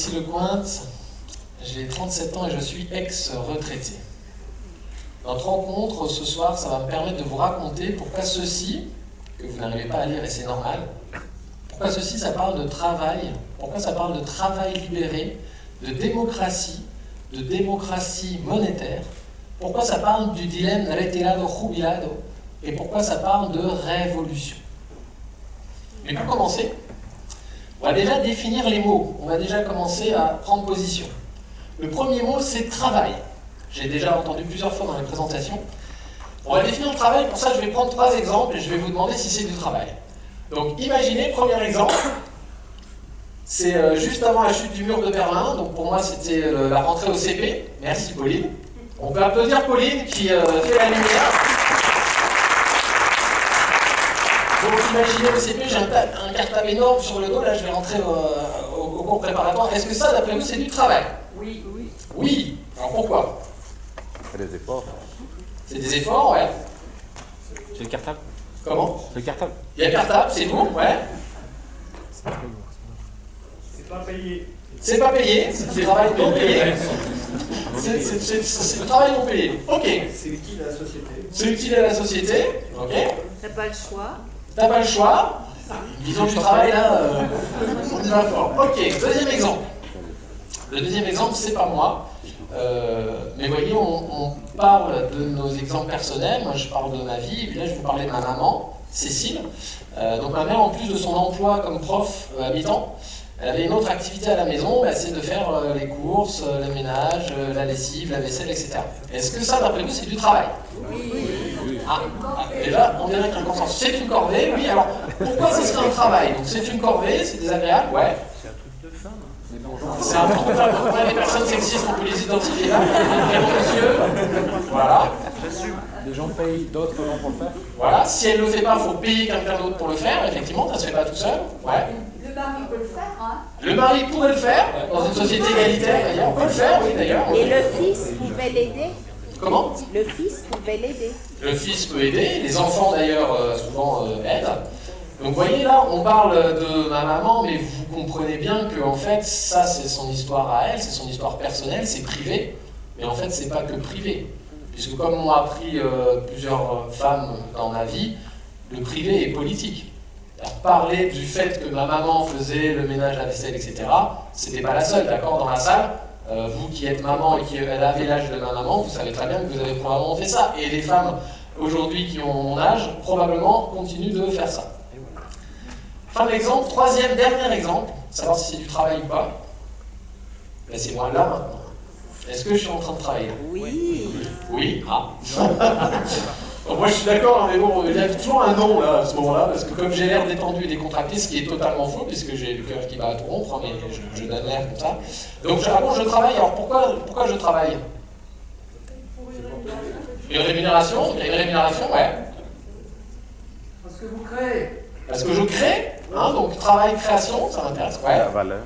Alexis Lecointe, j'ai 37 ans et je suis ex-retraité. Notre rencontre ce soir, ça va me permettre de vous raconter pourquoi ceci, que vous n'arrivez pas à lire et c'est normal, pourquoi ceci, ça parle de travail, pourquoi ça parle de travail libéré, de démocratie monétaire, pourquoi ça parle du dilemme retirado jubilado et pourquoi ça parle de révolution. Mais pour commencer, on va déjà définir les mots, on va déjà commencer à prendre position. Le premier mot, c'est travail. J'ai déjà entendu plusieurs fois dans les présentations. On va définir le travail, pour ça je vais prendre 3 exemples et je vais vous demander si c'est du travail. Donc imaginez, premier exemple, c'est juste avant la chute du mur de Berlin, donc pour moi c'était la rentrée au CP. Merci Pauline. On peut applaudir Pauline qui fait la lumière. Donc imaginez au CP, j'ai un cartable énorme sur le dos, là je vais rentrer au cours préparatoire. Est-ce que ça, d'après vous, c'est du travail? Oui. Oui. Alors pourquoi? C'est des efforts. C'est des efforts, ouais. C'est le cartable. Comment? C'est le cartable. Il y a le cartable, c'est bon, ouais. C'est pas payé. C'est pas payé, c'est du travail non payé. C'est le travail non payé. Ok. C'est utile à la société. C'est utile à la société. Ok. T'as pas le choix. T'as pas le choix. Disons du travail là, on y va fort. Ok, deuxième exemple. Le deuxième exemple, c'est pas moi. Mais voyez, on parle de nos exemples personnels. Moi, je parle de ma vie. Et puis là, je vais vous parler de ma maman, Cécile. Donc ma mère, en plus de son emploi comme prof à mi-temps, elle avait une autre activité à la maison, c'est de faire les courses, le ménage, la lessive, la vaisselle, etc. Est-ce que ça, d'après vous, c'est du travail? Oui. Déjà, on dirait qu'un consensus. C'est une corvée, oui. Alors, pourquoi ce serait un travail? Donc c'est une corvée, c'est désagréable, ouais. C'est un truc de femme. C'est un truc de femme. Donc les personnes sexistes, on peut les identifier là. Vraiment, monsieur. Voilà. Des gens payent d'autres gens pour le faire. Voilà. Si elle ne le fait pas, il faut payer quelqu'un d'autre pour le faire. Effectivement, ça ne se fait pas tout seul. Ouais. Le mari peut le faire, hein. Le mari pourrait le faire, dans une société égalitaire d'ailleurs. On peut le faire, oui d'ailleurs. Et le fils pouvait l'aider. Comment? Le fils pouvait l'aider. Le fils peut aider, les enfants d'ailleurs souvent aident. Donc vous voyez là, on parle de ma maman, mais vous comprenez bien que en fait, ça c'est son histoire à elle, c'est son histoire personnelle, c'est privé. Mais en fait, c'est pas que privé. Puisque comme m'ont appris plusieurs femmes dans ma vie, le privé est politique. Alors, parler du fait que ma maman faisait le ménage, la vaisselle, etc., c'était pas la seule, d'accord, dans la salle. Vous qui êtes maman et qui avez l'âge de ma maman, vous savez très bien que vous avez probablement fait ça. Et les femmes aujourd'hui qui ont mon âge, probablement continuent de faire ça. Fin de l'exemple, troisième, dernier exemple, savoir si c'est du travail ou pas. Laissez-moi là maintenant. Est-ce que je suis en train de travailler? Oui. Oui. Ah. Bon, moi je suis d'accord, mais bon, il y a toujours un non là à ce moment-là, parce que comme j'ai l'air détendu et décontracté, ce qui est totalement faux, puisque j'ai le cœur qui bat à tout rompre, hein, mais je donne l'air comme ça. Donc je raconte, je travaille. Alors pourquoi je travaille? Une rémunération? Il y a une rémunération, ouais. Parce que vous créez. Parce que je crée, hein, donc travail, création, ça m'intéresse, ouais. La valeur.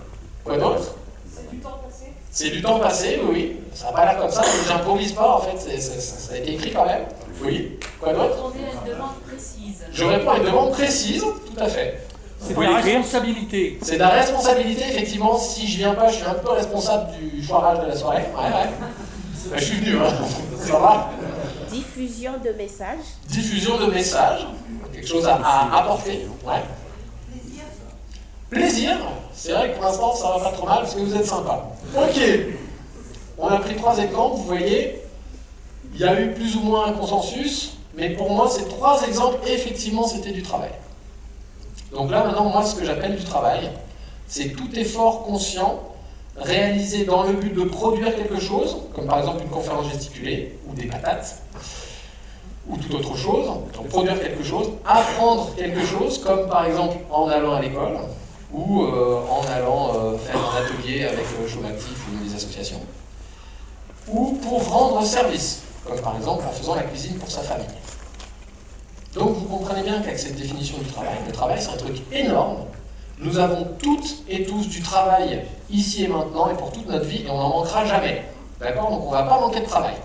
Quoi d'autre? C'est du temps passé. C'est du temps passé, oui. Ça n'a pas l'air comme ça, mais j'improvise pas en fait, ça a été écrit quand même. Oui. Quoi d'autre? Répondez à une demande précise. Je réponds à une demande précise, tout à fait. C'est de la responsabilité. C'est de la responsabilité, effectivement. Si je viens pas, je suis un peu responsable du foirage de la soirée. Ouais. Bah, je suis venu, hein. Ça va. Diffusion de messages. Diffusion de messages. Quelque chose à apporter. Ouais. Plaisir. C'est vrai que pour l'instant, ça va pas trop mal parce que vous êtes sympa. Ok. On a pris 3 exemples, vous voyez. Il y a eu plus ou moins un consensus, mais pour moi, ces 3 exemples, effectivement, c'était du travail. Donc là, maintenant, moi, ce que j'appelle du travail, c'est tout effort conscient réalisé dans le but de produire quelque chose, comme par exemple une conférence gesticulée, ou des patates, ou toute autre chose, donc produire quelque chose, apprendre quelque chose, comme par exemple en allant à l'école, ou en allant faire un atelier avec Chôme Actif ou des associations, ou pour rendre service, comme par exemple en faisant la cuisine pour sa famille. Donc vous comprenez bien qu'avec cette définition du travail, le travail c'est un truc énorme. Nous avons toutes et tous du travail ici et maintenant et pour toute notre vie et on n'en manquera jamais. D'accord? Donc on ne va pas manquer de travail.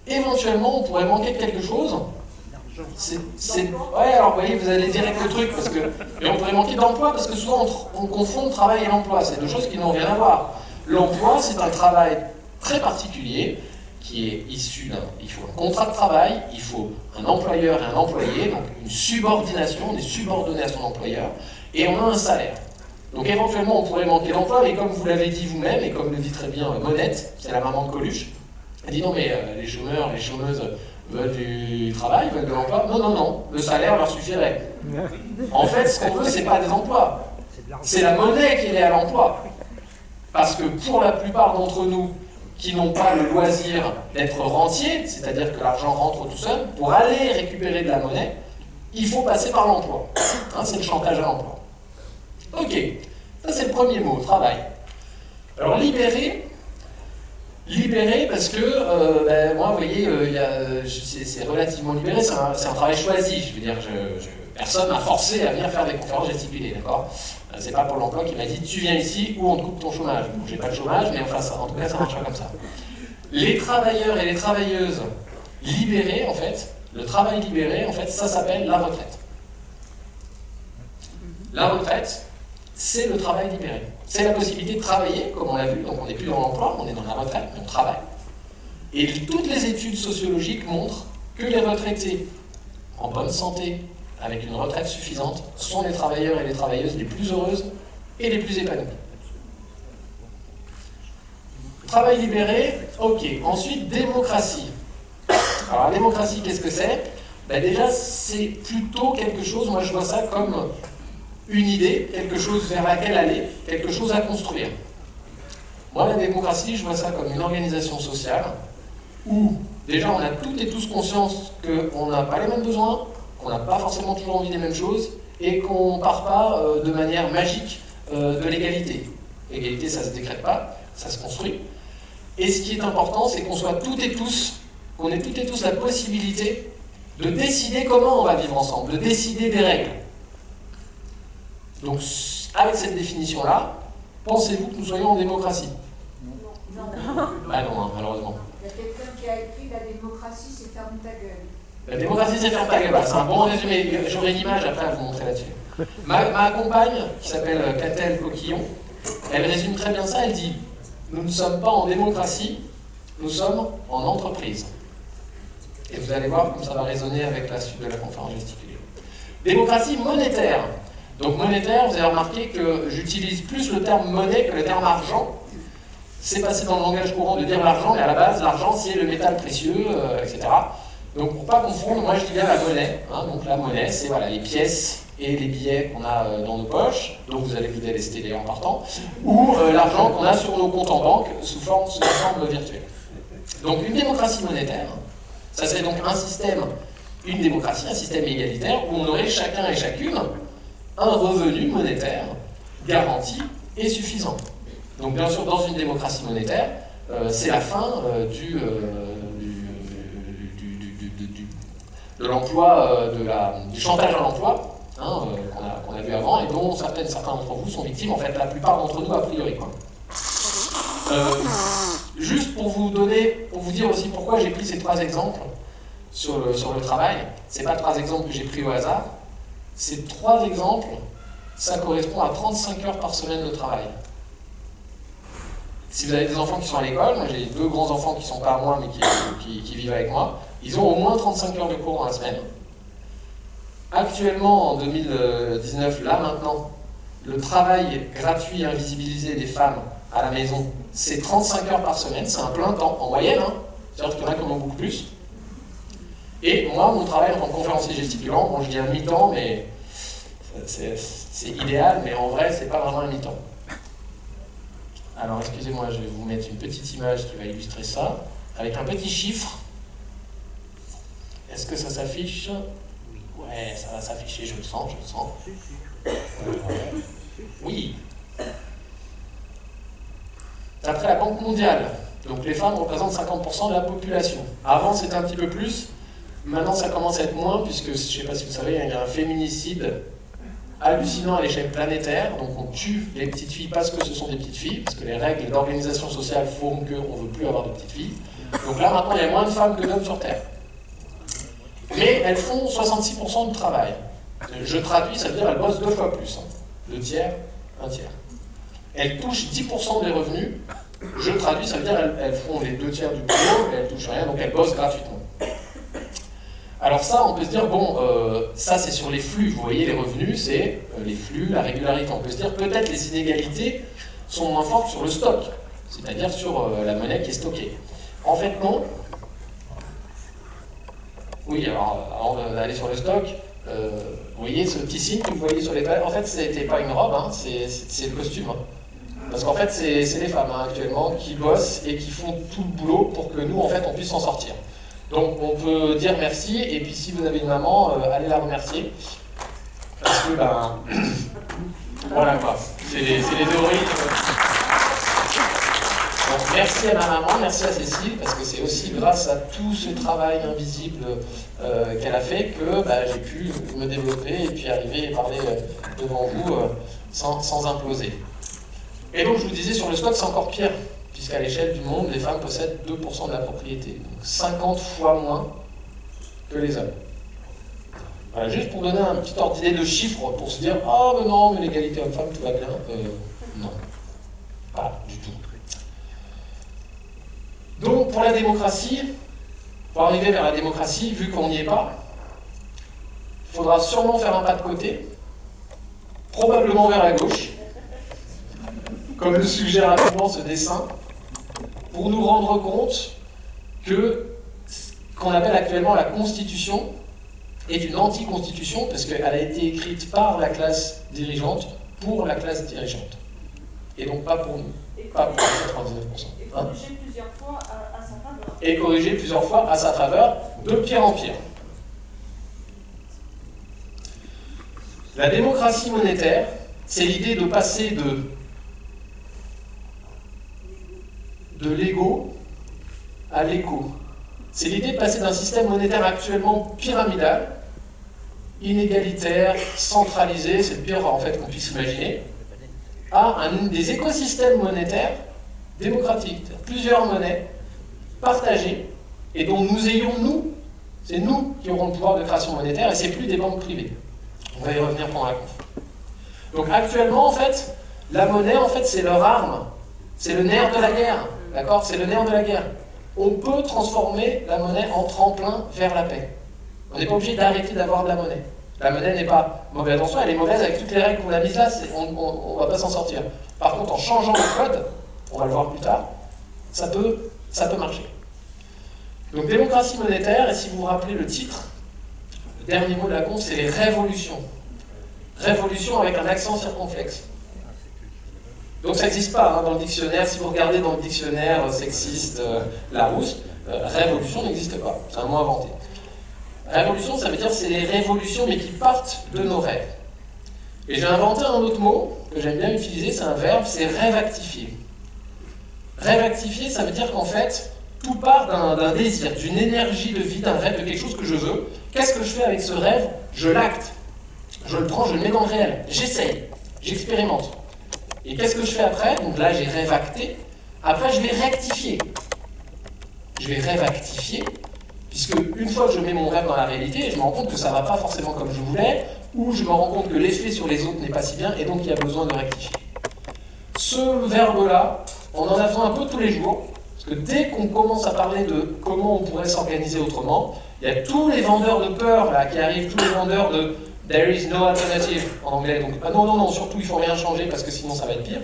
Éventuellement on pourrait manquer de quelque chose, Ouais, alors vous voyez, vous allez direct le truc, parce que... Et on pourrait manquer d'emploi, parce que souvent on confond le travail et l'emploi, c'est deux choses qui n'ont rien à voir. L'emploi, c'est un travail très particulier, qui est issu d'un... Il faut un contrat de travail, il faut un employeur et un employé, donc une subordination, on est subordonné à son employeur, et on a un salaire. Donc éventuellement, on pourrait manquer d'emploi, mais comme vous l'avez dit vous-même, et comme le dit très bien Monette, c'est la maman de Coluche, elle dit non mais les chômeurs, les chômeuses veulent du travail, veulent de l'emploi. Non, non, non, le salaire leur suffirait. En fait, ce qu'on veut, c'est pas des emplois, c'est la monnaie qui est liée à l'emploi. Parce que pour la plupart d'entre nous, qui n'ont pas le loisir d'être rentiers, c'est-à-dire que l'argent rentre tout seul, pour aller récupérer de la monnaie, il faut passer par l'emploi. Hein, c'est le chantage à l'emploi. Ok, ça c'est le premier mot, travail. Alors libérer parce que, moi, vous voyez, c'est relativement libéré, c'est un travail choisi. Je veux dire, personne m'a forcé à venir faire des conférences gesticulées, d'accord? C'est pas pour l'emploi qui m'a dit tu viens ici ou on te coupe ton chômage. Bon, j'ai pas de chômage, mais enfin, en tout cas, ça marchera comme ça. Les travailleurs et les travailleuses libérés, en fait, le travail libéré, en fait, ça s'appelle la retraite. La retraite, c'est le travail libéré. C'est la possibilité de travailler, comme on l'a vu, donc on n'est plus dans l'emploi, on est dans la retraite, mais on travaille. Et toutes les études sociologiques montrent que les retraités en bonne santé, avec une retraite suffisante, sont les travailleurs et les travailleuses les plus heureuses et les plus épanouies. Travail libéré, ok. Ensuite, démocratie. Alors la démocratie, qu'est-ce que c'est? Ben déjà, c'est plutôt quelque chose, moi je vois ça comme une idée, quelque chose vers laquelle aller, quelque chose à construire. Moi, la démocratie, je vois ça comme une organisation sociale où déjà on a toutes et tous conscience qu'on n'a pas les mêmes besoins, qu'on n'a pas forcément toujours envie des mêmes choses et qu'on ne part pas de manière magique de l'égalité. L'égalité, ça ne se décrète pas, ça se construit. Et ce qui est important, c'est qu'on soit toutes et tous, qu'on ait toutes et tous la possibilité de décider comment on va vivre ensemble, de décider des règles. Donc, avec cette définition-là, pensez-vous que nous soyons en démocratie? Non. Ah non, hein, malheureusement. Il y a quelqu'un qui a écrit la démocratie, c'est ferme ta gueule. La démocratie, c'est faire ta gueule. C'est un bon résumé. J'aurai une image après à vous montrer là-dessus. Ma compagne, qui s'appelle Catel Coquillon, elle résume très bien ça. Elle dit « Nous ne sommes pas en démocratie, nous sommes en entreprise. » Et vous allez voir comme ça va résonner avec la suite de la conférence gesticulée. Démocratie monétaire. Donc monétaire, vous avez remarqué que j'utilise plus le terme monnaie que le terme argent. C'est passé dans le langage courant de dire l'argent, mais à la base, l'argent, c'est le métal précieux, etc. Donc pour ne pas confondre, moi je dis bien la monnaie. Hein, donc la monnaie, c'est voilà, les pièces et les billets qu'on a dans nos poches, donc vous allez vous délester d'ailleurs en partant, ou l'argent qu'on a sur nos comptes en banque sous forme virtuelle. Donc une démocratie monétaire, ça serait donc un système, une démocratie, un système égalitaire, où on aurait chacun et chacune un revenu monétaire garanti et suffisant. Donc bien sûr, dans une démocratie monétaire, c'est la fin de l'emploi, du chantage à l'emploi, hein, qu'on a vu avant, et dont certains d'entre vous sont victimes, en fait la plupart d'entre nous a priori, quoi. Juste pour vous dire aussi pourquoi j'ai pris ces 3 exemples sur le travail, c'est pas 3 exemples que j'ai pris au hasard, ces 3 exemples, ça correspond à 35 heures par semaine de travail. Si vous avez des enfants qui sont à l'école, moi j'ai 2 grands enfants qui ne sont pas à moi mais qui vivent avec moi, ils ont au moins 35 heures de cours dans la semaine. Actuellement, en 2019, là maintenant, le travail gratuit et invisibilisé des femmes à la maison, c'est 35 heures par semaine, c'est un plein temps, en moyenne, hein. C'est-à-dire qu'il y en a qui en ont beaucoup plus. Et moi, mon travail en tant que conférencier gesticulant, bon je dis un mi-temps, mais c'est idéal, mais en vrai, c'est pas vraiment un mi-temps. Alors, excusez-moi, je vais vous mettre une petite image qui va illustrer ça, avec un petit chiffre. Est-ce que ça s'affiche? Ouais, ça va s'afficher, je le sens. Oui. D'après la Banque mondiale, donc les femmes représentent 50% de la population. Avant, c'était un petit peu plus. Maintenant, ça commence à être moins, puisque, je ne sais pas si vous savez, il y a un féminicide hallucinant à l'échelle planétaire. Donc on tue les petites filles parce que ce sont des petites filles, parce que les règles d'organisation sociale font qu'on ne veut plus avoir de petites filles. Donc là, maintenant, il y a moins de femmes que d'hommes sur Terre. Mais elles font 66% du travail. Je traduis, ça veut dire elles bossent 2 fois plus. 2 tiers, 1 tiers. Elles touchent 10% des revenus. Je traduis, ça veut dire elles font les 2 tiers du boulot et elles touchent rien, donc elles bossent gratuitement. Alors ça, on peut se dire, bon, ça c'est sur les flux, vous voyez, les revenus, c'est les flux, la régularité. On peut se dire, peut-être les inégalités sont moins fortes sur le stock, c'est-à-dire sur la monnaie qui est stockée. En fait, non. Oui, alors, avant d'aller sur le stock, vous voyez ce petit signe que vous voyez sur les pages, en fait, c'était pas une robe, hein, c'est le costume. Parce qu'en fait, c'est les femmes hein, actuellement qui bossent et qui font tout le boulot pour que nous, en fait, on puisse s'en sortir. Donc on peut dire merci, et puis si vous avez une maman, allez la remercier. Parce que, ben, voilà quoi, c'est les théories. Donc merci à ma maman, merci à Cécile, parce que c'est aussi grâce à tout ce travail invisible qu'elle a fait que j'ai pu me développer et puis arriver et parler devant vous sans imploser. Et donc je vous disais, sur le stock, c'est encore pire. Puisqu'à l'échelle du monde, les femmes possèdent 2% de la propriété, donc 50 fois moins que les hommes. Voilà, juste pour donner un petit ordre d'idée de chiffres, pour se dire « Ah, mais non, mais l'égalité homme-femme, tout va bien. » Non, pas du tout. Donc, pour la démocratie, pour arriver vers la démocratie, vu qu'on n'y est pas, il faudra sûrement faire un pas de côté, probablement vers la gauche, comme le suggère rapidement ce dessin, pour nous rendre compte que ce qu'on appelle actuellement la Constitution est une anti-constitution parce qu'elle a été écrite par la classe dirigeante pour la classe dirigeante. Et donc pas pour nous, pas pour 99%. Et corrigée plusieurs fois à sa faveur. Et corrigée plusieurs fois à sa faveur, de pire en pire. La démocratie monétaire, c'est l'idée de passer de l'ego à l'éco. C'est l'idée de passer d'un système monétaire actuellement pyramidal, inégalitaire, centralisé, c'est le pire en fait qu'on puisse imaginer, à des écosystèmes monétaires démocratiques, plusieurs monnaies partagées et dont nous ayons, c'est nous qui aurons le pouvoir de création monétaire et c'est plus des banques privées. On va y revenir pendant la conf. Donc actuellement en fait, la monnaie en fait c'est leur arme, c'est le nerf de la guerre. D'accord ? C'est le nerf de la guerre. On peut transformer la monnaie en tremplin vers la paix. On n'est pas obligé d'arrêter d'avoir de la monnaie. La monnaie n'est pas mauvaise en soi, elle est mauvaise avec toutes les règles qu'on a mises là, on ne va pas s'en sortir. Par contre, en changeant le code, on va le voir plus tard, ça peut marcher. Donc démocratie monétaire, et si vous vous rappelez le titre, le dernier mot de la conf, c'est les révolutions. Révolution avec un accent circonflexe. Donc ça n'existe pas hein, dans le dictionnaire. Si vous regardez dans le dictionnaire sexiste Larousse, révolution n'existe pas. C'est un mot inventé. Révolution, ça veut dire c'est les révolutions mais qui partent de nos rêves. Et j'ai inventé un autre mot que j'aime bien utiliser, c'est un verbe, c'est rêvactifier. Rêvactifier, ça veut dire qu'en fait, tout part d'un désir, d'une énergie de vie, d'un rêve, de quelque chose que je veux. Qu'est-ce que je fais avec ce rêve ? Je l'acte. Je le prends, je le mets dans le réel. J'essaye. J'expérimente. Et qu'est-ce que je fais après ? Donc là, j'ai rêvacté. Après, je vais rectifier. Je vais rêvactifier, puisque une fois que je mets mon rêve dans la réalité, je me rends compte que ça ne va pas forcément comme je voulais, ou je me rends compte que l'effet sur les autres n'est pas si bien, et donc il y a besoin de rectifier. Ce verbe-là, on en a besoin un peu tous les jours, parce que dès qu'on commence à parler de comment on pourrait s'organiser autrement, il y a tous les vendeurs de peur là, qui arrivent, tous les vendeurs de There is no alternative en anglais. Donc, ah non, surtout il faut rien changer parce que sinon ça va être pire.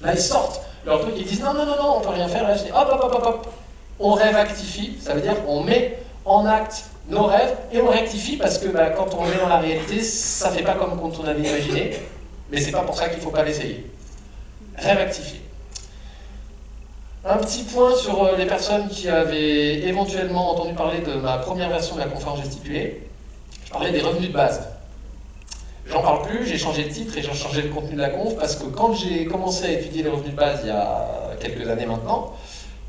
Là, ils sortent leur truc, ils disent non, on peut rien faire. Là, je dis hop. On rêvactifie, ça veut dire qu'on met en acte nos rêves et on rectifie parce que quand on est dans la réalité, ça fait pas comme quand on avait imaginé, mais c'est pas pour ça qu'il faut pas l'essayer. Rêvactifier. Un petit point sur les personnes qui avaient éventuellement entendu parler de ma première version de la conférence gesticulée. Je parlais des revenus de base. J'en parle plus, j'ai changé de titre et j'ai changé le contenu de la conf parce que quand j'ai commencé à étudier les revenus de base il y a quelques années maintenant,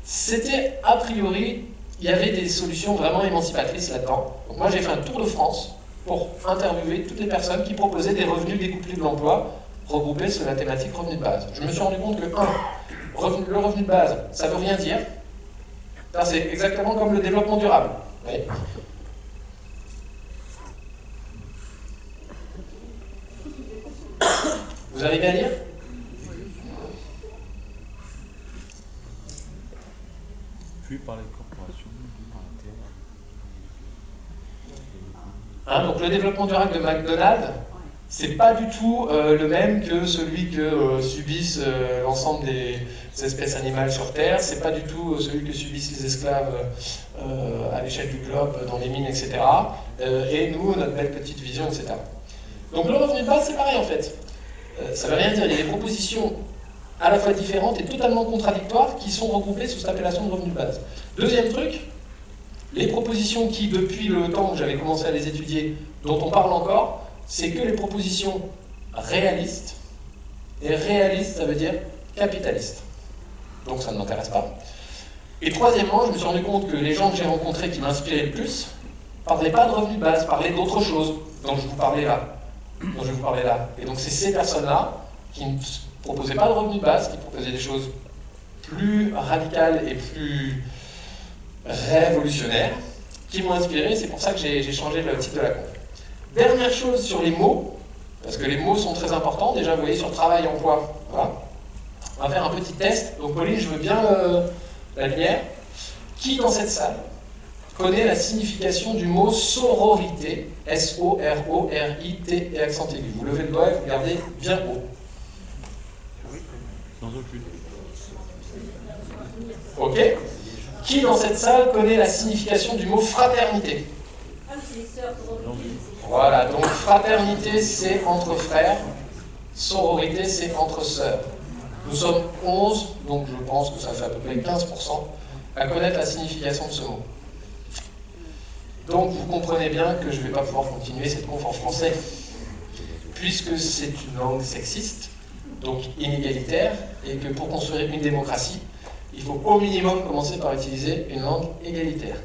c'était a priori, il y avait des solutions vraiment émancipatrices là-dedans. Donc moi j'ai fait un tour de France pour interviewer toutes les personnes qui proposaient des revenus découplés de l'emploi regroupés sur la thématique revenu de base. Je me suis rendu compte que le revenu de base, ça ne veut rien dire. C'est exactement comme le développement durable. Oui. Vous arrivez à lire? Plus par les corporations, plus par l'intérêt. Donc le développement durable de McDonald's, c'est pas du tout le même que celui que subissent l'ensemble des espèces animales sur Terre, c'est pas du tout celui que subissent les esclaves à l'échelle du globe, dans les mines, etc. Et nous, notre belle petite vision, etc. Donc le revenu de base, c'est pareil en fait. Ça veut rien dire, il y a des propositions à la fois différentes et totalement contradictoires qui sont regroupées sous cette appellation de revenu de base. Deuxième truc, les propositions qui, depuis le temps que j'avais commencé à les étudier, dont on parle encore, c'est que les propositions réalistes. Et réaliste, ça veut dire capitaliste. Donc ça ne m'intéresse pas. Et troisièmement, je me suis rendu compte que les gens que j'ai rencontrés qui m'inspiraient le plus parlaient pas de revenu de base, parlaient d'autre chose dont je vous parlais là. Et donc c'est ces personnes-là qui ne proposaient pas de revenu de base, qui proposaient des choses plus radicales et plus révolutionnaires, qui m'ont inspiré. C'est pour ça que j'ai changé le titre de la conf. Dernière chose sur les mots, parce que les mots sont très importants. Déjà, vous voyez sur travail, emploi, voilà. On va faire un petit test. Donc Pauline, je veux bien la lumière. Qui dans cette salle connaît la signification du mot sororité? S-O-R-O-R-I-T et accent aigu. Vous levez le doigt et vous regardez bien haut. Sans aucune. Ok. Qui dans cette salle connaît la signification du mot fraternité? Ah, c'est les sœurs sororités. Voilà, donc fraternité c'est entre frères, sororité c'est entre sœurs. Nous sommes 11, donc je pense que ça fait à peu près 15% à connaître la signification de ce mot. Donc vous comprenez bien que je ne vais pas pouvoir continuer cette conf en français, puisque c'est une langue sexiste, donc inégalitaire, et que pour construire une démocratie, il faut au minimum commencer par utiliser une langue égalitaire.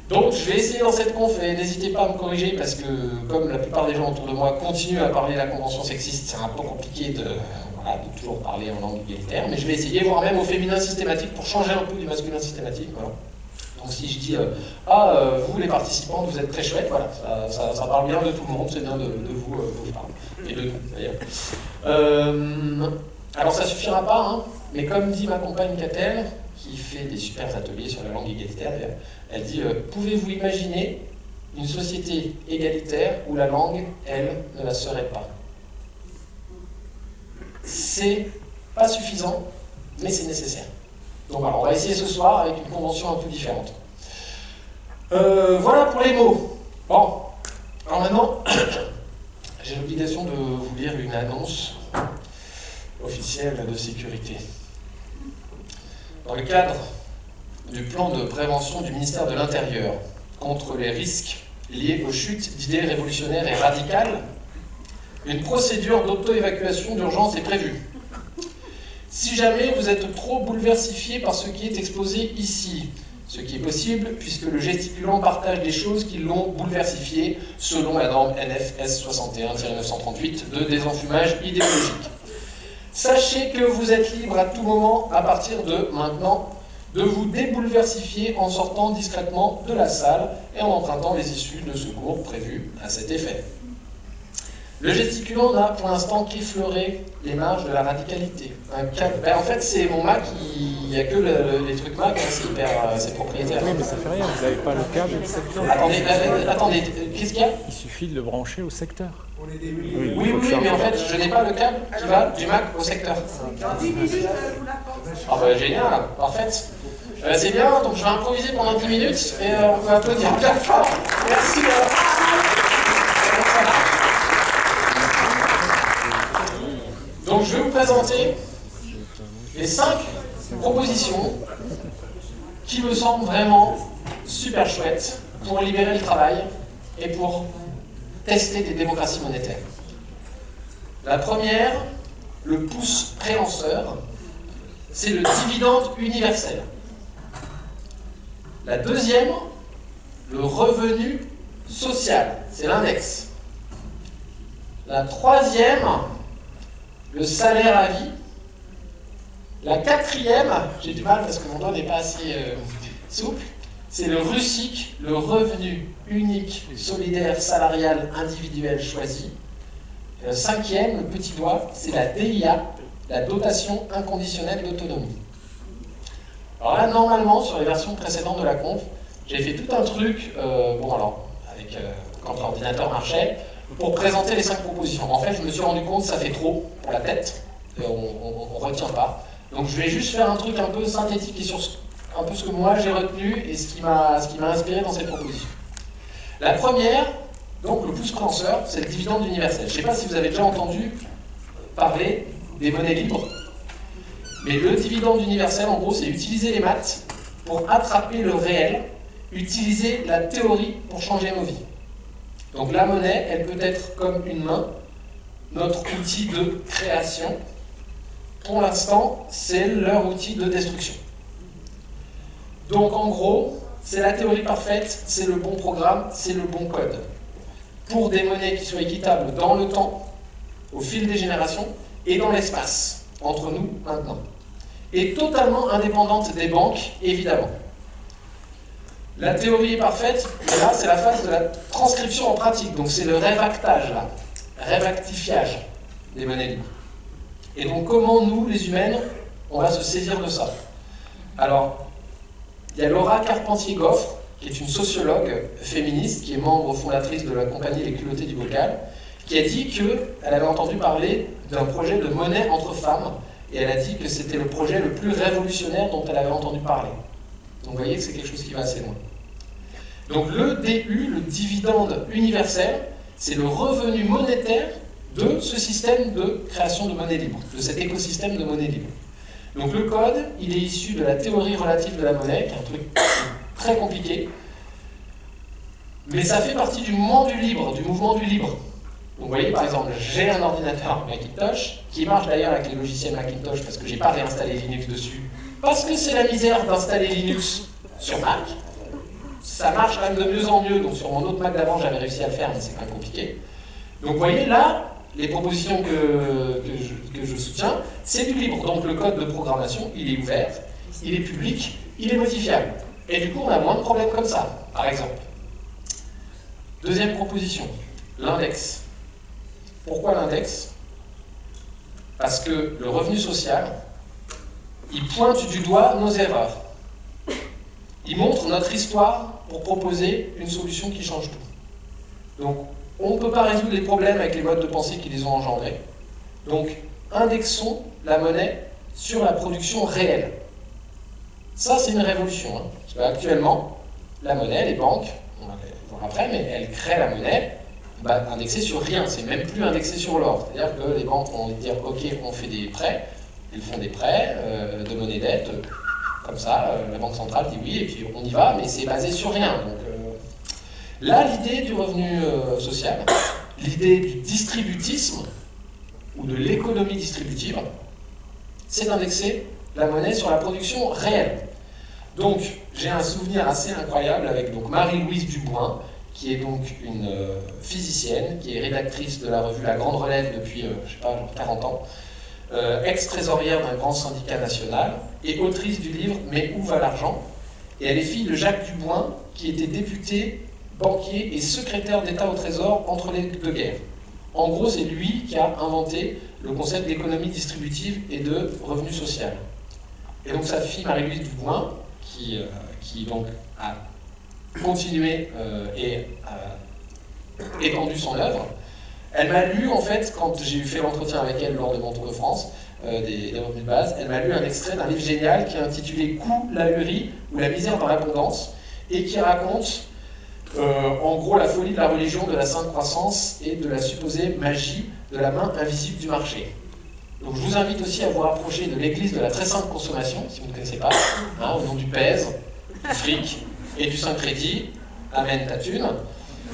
Donc je vais essayer dans cette conf, et n'hésitez pas à me corriger, parce que comme la plupart des gens autour de moi continuent à parler de la convention sexiste, c'est un peu compliqué de toujours parler en langue égalitaire, mais je vais essayer, voire même au féminin systématique, pour changer un peu du masculin systématique. Voilà. Donc si je dis vous les participants, vous êtes très chouettes, voilà, ça parle bien de tout le monde, c'est bien de vous que je parle, et de nous d'ailleurs. Alors ça suffira pas, hein, mais comme dit ma compagne Catel, qui fait des super ateliers sur la langue égalitaire, elle dit pouvez-vous imaginer une société égalitaire où la langue, elle, ne la serait pas? C'est pas suffisant, mais c'est nécessaire. Donc voilà, on va essayer ce soir avec une convention un peu différente. Voilà pour les mots. Bon, alors maintenant, j'ai l'obligation de vous lire une annonce officielle de sécurité. Dans le cadre du plan de prévention du ministère de l'Intérieur contre les risques liés aux chutes d'idées révolutionnaires et radicales, une procédure d'auto-évacuation d'urgence est prévue. Si jamais vous êtes trop bouleversifié par ce qui est exposé ici, ce qui est possible puisque le gesticulant partage des choses qui l'ont bouleversifié selon la norme NFS 61-938 de désenfumage idéologique. Sachez que vous êtes libre à tout moment, à partir de maintenant, de vous débouleversifier en sortant discrètement de la salle et en empruntant les issues de secours prévues à cet effet. Le gesticulant n'a pour l'instant qu'effleuré les marges de la radicalité. En fait, c'est mon Mac, il n'y a que les trucs Mac, hein, c'est propriétaire. Oui, mais ça fait rien, vous n'avez pas le câble au secteur. Attendez, qu'est-ce qu'il y a? Il suffit de le brancher au secteur. Oui, mais en fait, je n'ai pas le câble qui va du Mac au secteur. Dans 10 minutes, vous l'apportez. Ah bah génial, parfait. C'est bien, donc je vais improviser pendant 10 minutes et on peut applaudir bien fort. Merci. Donc je vais vous présenter les 5 propositions qui me semblent vraiment super chouettes pour libérer le travail et pour tester des démocraties monétaires. La première, le pouce prélanceur, c'est le dividende universel. La deuxième, le revenu social, c'est l'index. La troisième, le salaire à vie. La quatrième, j'ai du mal parce que mon doigt n'est pas assez souple, c'est le RUSIC, le revenu unique solidaire salarial individuel choisi. Et le cinquième, le petit doigt, c'est la DIA, la dotation inconditionnelle d'autonomie. Alors là, normalement, sur les versions précédentes de la conf, j'ai fait tout un truc, quand l'ordinateur marchait, pour présenter les 5 propositions. En fait, je me suis rendu compte que ça fait trop pour la tête, et on ne retient pas. Donc je vais juste faire un truc un peu synthétique et sur un peu ce que moi j'ai retenu et ce qui m'a inspiré dans cette proposition. La première, donc le plus précurseur, c'est le dividende universel. Je ne sais pas si vous avez déjà entendu parler des monnaies libres, mais le dividende universel, en gros, c'est utiliser les maths pour attraper le réel, utiliser la théorie pour changer nos vies. Donc la monnaie, elle peut être comme une main, notre outil de création. Pour l'instant, c'est leur outil de destruction. Donc en gros, c'est la théorie parfaite, c'est le bon programme, c'est le bon code. Pour des monnaies qui soient équitables dans le temps, au fil des générations, et dans l'espace, entre nous maintenant. Et totalement indépendante des banques, évidemment. La théorie est parfaite, mais là, c'est la phase de la transcription en pratique. Donc c'est le révactage, là. Révactifiage des monnaies libres. Et donc, comment nous, les humaines, on va se saisir de ça? Alors, il y a Laura Carpentier-Goffre, qui est une sociologue féministe, qui est membre fondatrice de la compagnie Les Culottés du Bocal, qui a dit qu'elle avait entendu parler d'un projet de monnaie entre femmes, et elle a dit que c'était le projet le plus révolutionnaire dont elle avait entendu parler. Donc, vous voyez que c'est quelque chose qui va assez loin. Donc, le DU, le dividende universel, c'est le revenu monétaire de ce système de création de monnaie libre, de cet écosystème de monnaie libre. Donc le code, il est issu de la théorie relative de la monnaie, qui est un truc très compliqué, mais ça fait partie du mouvement du libre, Donc vous voyez, par exemple, j'ai un ordinateur Macintosh, qui marche d'ailleurs avec les logiciels Macintosh, parce que j'ai pas réinstallé Linux dessus, parce que c'est la misère d'installer Linux sur Mac. Ça marche quand même de mieux en mieux, donc sur mon autre Mac d'avant, j'avais réussi à le faire, mais c'est quand même compliqué. Donc vous voyez, là, les propositions que je soutiens, c'est du libre. Donc le code de programmation, il est ouvert, il est public, il est modifiable. Et du coup, on a moins de problèmes comme ça, par exemple. Deuxième proposition, l'index. Pourquoi l'index? Parce que le revenu social, il pointe du doigt nos erreurs. Il montre notre histoire pour proposer une solution qui change tout. Donc, on ne peut pas résoudre les problèmes avec les modes de pensée qui les ont engendrés. Donc, indexons la monnaie sur la production réelle. Ça, c'est une révolution. Hein. Parce qu'actuellement, la monnaie, les banques, on va le voir après, mais elles créent la monnaie indexée sur rien. C'est même plus indexé sur l'or. C'est-à-dire que les banques vont dire « Ok, on fait des prêts ». Ils font des prêts de monnaie dette. Comme ça, la Banque centrale dit oui, et puis on y va, mais c'est basé sur rien. Donc, là, l'idée du revenu social, l'idée du distributisme, ou de l'économie distributive, c'est d'indexer la monnaie sur la production réelle. Donc, j'ai un souvenir assez incroyable avec Marie-Louise Dubois, qui est donc une physicienne, qui est rédactrice de la revue La Grande Relève depuis, je sais pas, genre 40 ans, ex-trésorière d'un grand syndicat national, et autrice du livre « Mais où va l'argent ?» Et elle est fille de Jacques Dubois, qui était député, banquier et secrétaire d'État au Trésor entre les deux guerres. En gros, c'est lui qui a inventé le concept d'économie distributive et de revenu social. Et donc sa fille Marie-Louise Dubois, qui donc a continué et a étendu son œuvre, elle m'a lu, en fait, quand j'ai fait l'entretien avec elle lors de mon tour de France, des revenus de base, elle m'a lu un extrait d'un livre génial qui est intitulé « Coût, l'ahurie ou la misère dans l'abondance » et qui raconte en gros la folie de la religion, de la sainte croissance et de la supposée magie de la main invisible du marché. Donc je vous invite aussi à vous rapprocher de l'église de la très sainte consommation, si vous ne connaissez pas, hein, au nom du pèse, du fric et du saint crédit. Amen ta thune.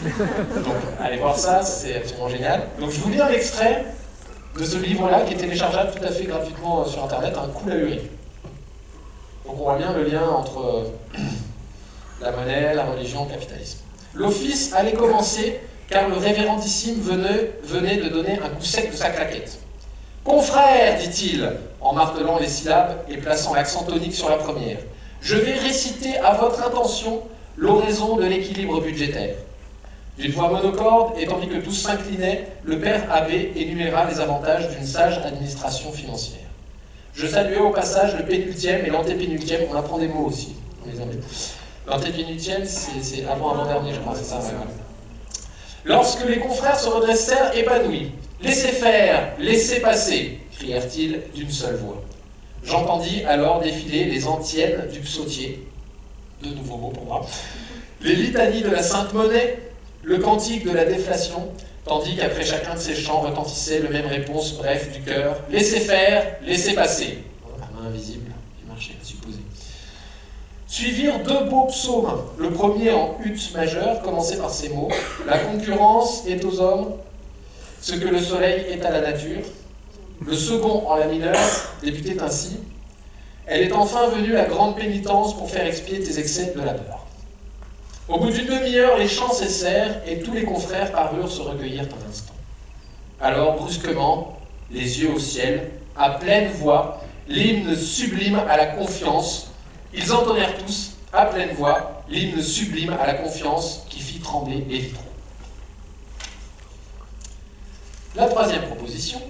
Donc allez voir ça, c'est absolument génial. Donc je vous lis un extrait de ce livre-là qui est téléchargeable tout à fait gratuitement sur internet, un coup l'ahurie. Donc on voit bien le lien entre la monnaie, la religion, le capitalisme. L'office allait commencer car le révérendissime venait de donner un coup sec de sa claquette. « Confrère, dit-il, en martelant les syllabes et plaçant l'accent tonique sur la première, je vais réciter à votre intention l'oraison de l'équilibre budgétaire. D'une voix monocorde, et tandis que tous s'inclinaient, le père abbé énuméra les avantages d'une sage administration financière. Je saluais au passage le pénultième et l'antépénultième, on apprend des mots aussi. L'antépénultième, c'est avant-dernier, je crois, c'est ça. Ouais. Lorsque les confrères se redressèrent épanouis, « Laissez faire, laissez passer !» crièrent-ils d'une seule voix. J'entendis alors défiler les antiennes du psautier, de nouveaux mots pour moi, les litanies de la Sainte Monnaie, le cantique de la déflation, tandis qu'après chacun de ces chants retentissait le même réponse bref du cœur, « Laissez faire, laissez passer !» La main invisible du marché, supposé. Suivirent deux beaux psaumes, le premier en ut majeur, commencé par ces mots, « La concurrence est aux hommes, ce que le soleil est à la nature », le second en la mineure débutait ainsi, « Elle est enfin venue la grande pénitence pour faire expier tes excès de labeur. » Au bout d'une demi-heure, les chants cessèrent et tous les confrères parurent se recueillir un instant. Alors, brusquement, les yeux au ciel, à pleine voix, l'hymne sublime à la confiance, ils entonnèrent tous, à pleine voix, l'hymne sublime à la confiance qui fit trembler les vitraux. La troisième proposition,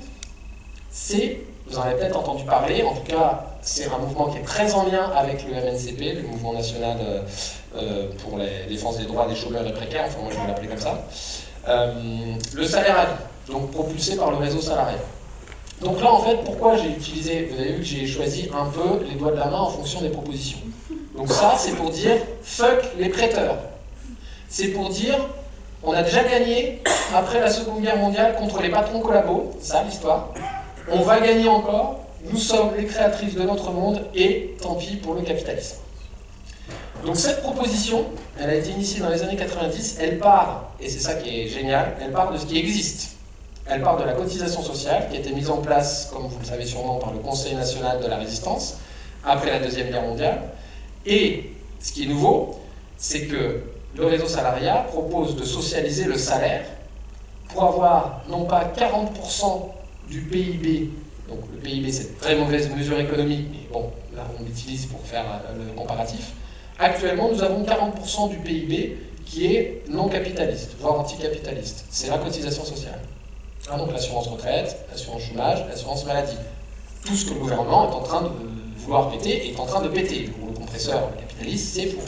c'est, vous en avez peut-être entendu parler, en tout cas, c'est un mouvement qui est très en lien avec le MNCP, le Mouvement National pour la défense des droits des chômeurs et précaires, enfin moi je vais l'appeler comme ça, le salaire à vie, donc propulsé par le réseau salarial. Donc là, en fait, pourquoi j'ai utilisé, vous avez vu que j'ai choisi un peu les doigts de la main en fonction des propositions. Donc ça, c'est pour dire fuck les prêteurs. C'est pour dire, on a déjà gagné après la Seconde Guerre mondiale contre les patrons collabos, ça l'histoire. On va gagner encore, nous sommes les créatrices de notre monde et tant pis pour le capitalisme. Donc cette proposition, elle a été initiée dans les années 90, elle part, et c'est ça qui est génial, elle part de ce qui existe. Elle part de la cotisation sociale qui a été mise en place, comme vous le savez sûrement, par le Conseil national de la résistance, après la Deuxième Guerre mondiale. Et ce qui est nouveau, c'est que le réseau salariat propose de socialiser le salaire pour avoir non pas 40% du PIB, donc le PIB c'est une très mauvaise mesure économique, mais bon, là on l'utilise pour faire le comparatif. Actuellement, nous avons 40% du PIB qui est non capitaliste, voire anticapitaliste. C'est la cotisation sociale. Ah, donc l'assurance retraite, l'assurance chômage, l'assurance maladie. Tout ce que le gouvernement est en train de vouloir péter est en train de péter. Pour le compresseur capitaliste, c'est pour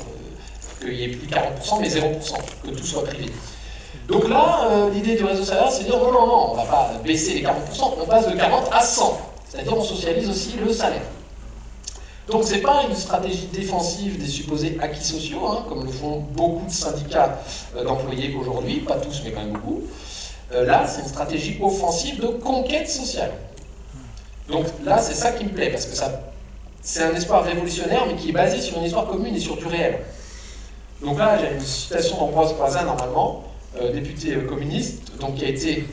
qu'il n'y ait plus 40%, mais 0%, que tout soit privé. Donc là, l'idée du réseau salarial, c'est de dire non, on ne va pas baisser les 40%, on passe de 40 à 100. C'est-à-dire on socialise aussi le salaire. Donc ce n'est pas une stratégie défensive des supposés acquis sociaux, hein, comme le font beaucoup de syndicats d'employés aujourd'hui, pas tous mais quand même beaucoup. Là, c'est une stratégie offensive de conquête sociale. Donc là, c'est ça qui me plaît, parce que c'est un espoir révolutionnaire, mais qui est basé sur une histoire commune et sur du réel. Donc là, j'ai une citation d'Ambroise Croizat, normalement, député communiste, donc qui a été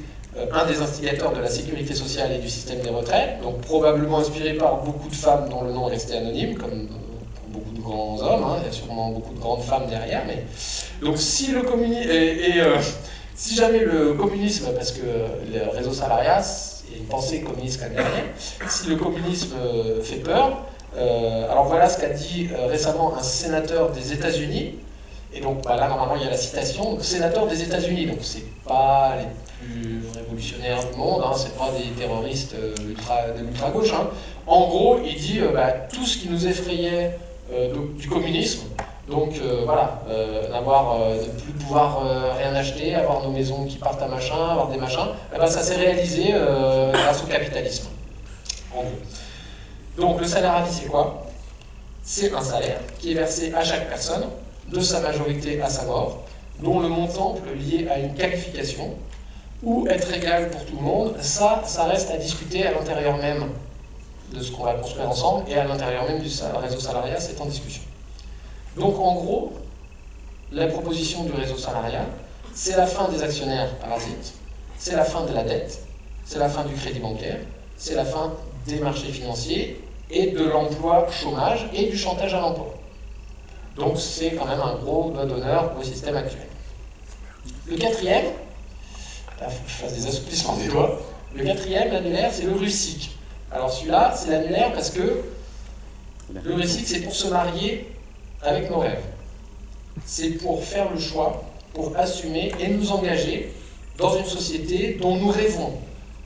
un des instigateurs de la sécurité sociale et du système des retraites, donc probablement inspiré par beaucoup de femmes dont le nom est resté anonyme, comme pour beaucoup de grands hommes, hein, il y a sûrement beaucoup de grandes femmes derrière, mais... Donc si le communisme... si jamais le communisme, parce que le réseau salariat, il y a une pensée communiste quand même derrière, si le communisme fait peur, alors voilà ce qu'a dit récemment un sénateur des États-Unis, et donc bah, là normalement il y a la citation, donc sénateur des États-Unis, donc c'est pas les plus révolutionnaires du monde, hein, c'est pas des terroristes de l'ultra-gauche, hein. En gros il dit tout ce qui nous effrayait du communisme, donc voilà, de plus pouvoir rien acheter, avoir nos maisons qui partent à machin, avoir des machins, ça s'est réalisé grâce au capitalisme, en gros. Donc le salaire à vie c'est quoi? C'est un salaire qui est versé à chaque personne, de sa majorité à sa mort, dont le montant peut lié à une qualification, ou être égal pour tout le monde, ça reste à discuter à l'intérieur même de ce qu'on va construire ensemble, et à l'intérieur même du réseau salarial, c'est en discussion. Donc en gros, la proposition du réseau salarial, c'est la fin des actionnaires parasites, c'est la fin de la dette, c'est la fin du crédit bancaire, c'est la fin des marchés financiers et de l'emploi chômage et du chantage à l'emploi. Donc c'est quand même un gros doigt d'honneur au système actuel. Le quatrième, là il faut que je fasse des assouplissements des doigts, le quatrième, l'annulaire, c'est le RUSIC. Alors celui-là, c'est l'annulaire parce que le RUSIC, c'est pour se marier avec nos rêves. C'est pour faire le choix pour assumer et nous engager dans une société dont nous rêvons.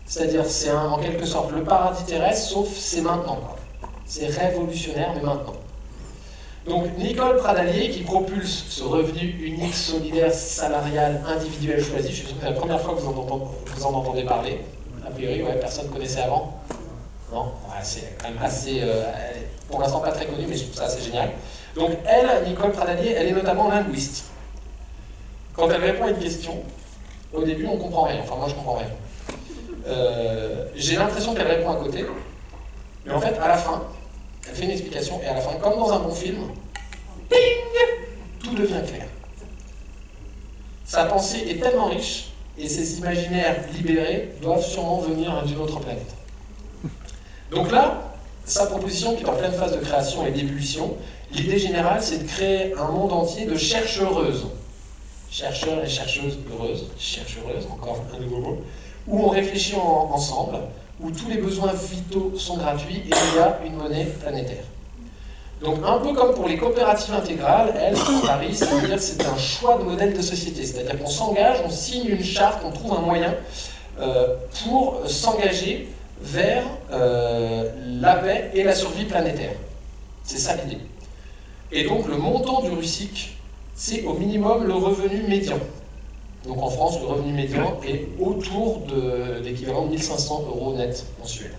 C'est-à-dire, c'est en quelque sorte le paradis terrestre, sauf c'est maintenant, quoi. C'est révolutionnaire, mais maintenant. Donc, Nicole Pradalier, qui propulse ce revenu unique, solidaire, salarial, individuel choisi, je suis sûr que c'est la première fois que vous en entendez parler. A priori, ouais, personne ne connaissait avant. Non, ouais, c'est quand même assez, pour l'instant pas très connu, mais je trouve ça assez génial. Donc, elle, Nicole Pradalier, elle est notamment linguiste. Quand elle répond à une question, au début, on ne comprend rien. Enfin, moi, je ne comprends rien. J'ai l'impression qu'elle répond à côté, mais en fait, à la fin, elle fait une explication, et à la fin, comme dans un bon film, ping, tout devient clair. Sa pensée est tellement riche, et ses imaginaires libérés doivent sûrement venir d'une autre planète. Donc là, sa proposition, qui est en pleine phase de création et d'ébullition, l'idée générale, c'est de créer un monde entier de chercheuses. Chercheurs et chercheuses heureuses, chercheuses, encore un nouveau mot, où on réfléchit ensemble, où tous les besoins vitaux sont gratuits et il y a une monnaie planétaire. Donc un peu comme pour les coopératives intégrales, elles, Paris, c'est-à-dire que c'est un choix de modèle de société, c'est-à-dire qu'on s'engage, on signe une charte, on trouve un moyen pour s'engager vers la paix et la survie planétaire. C'est ça l'idée. Et donc le montant du RUSIC, c'est au minimum le revenu médian. Donc en France, le revenu médian est autour de l'équivalent de 1 500 € net mensuels.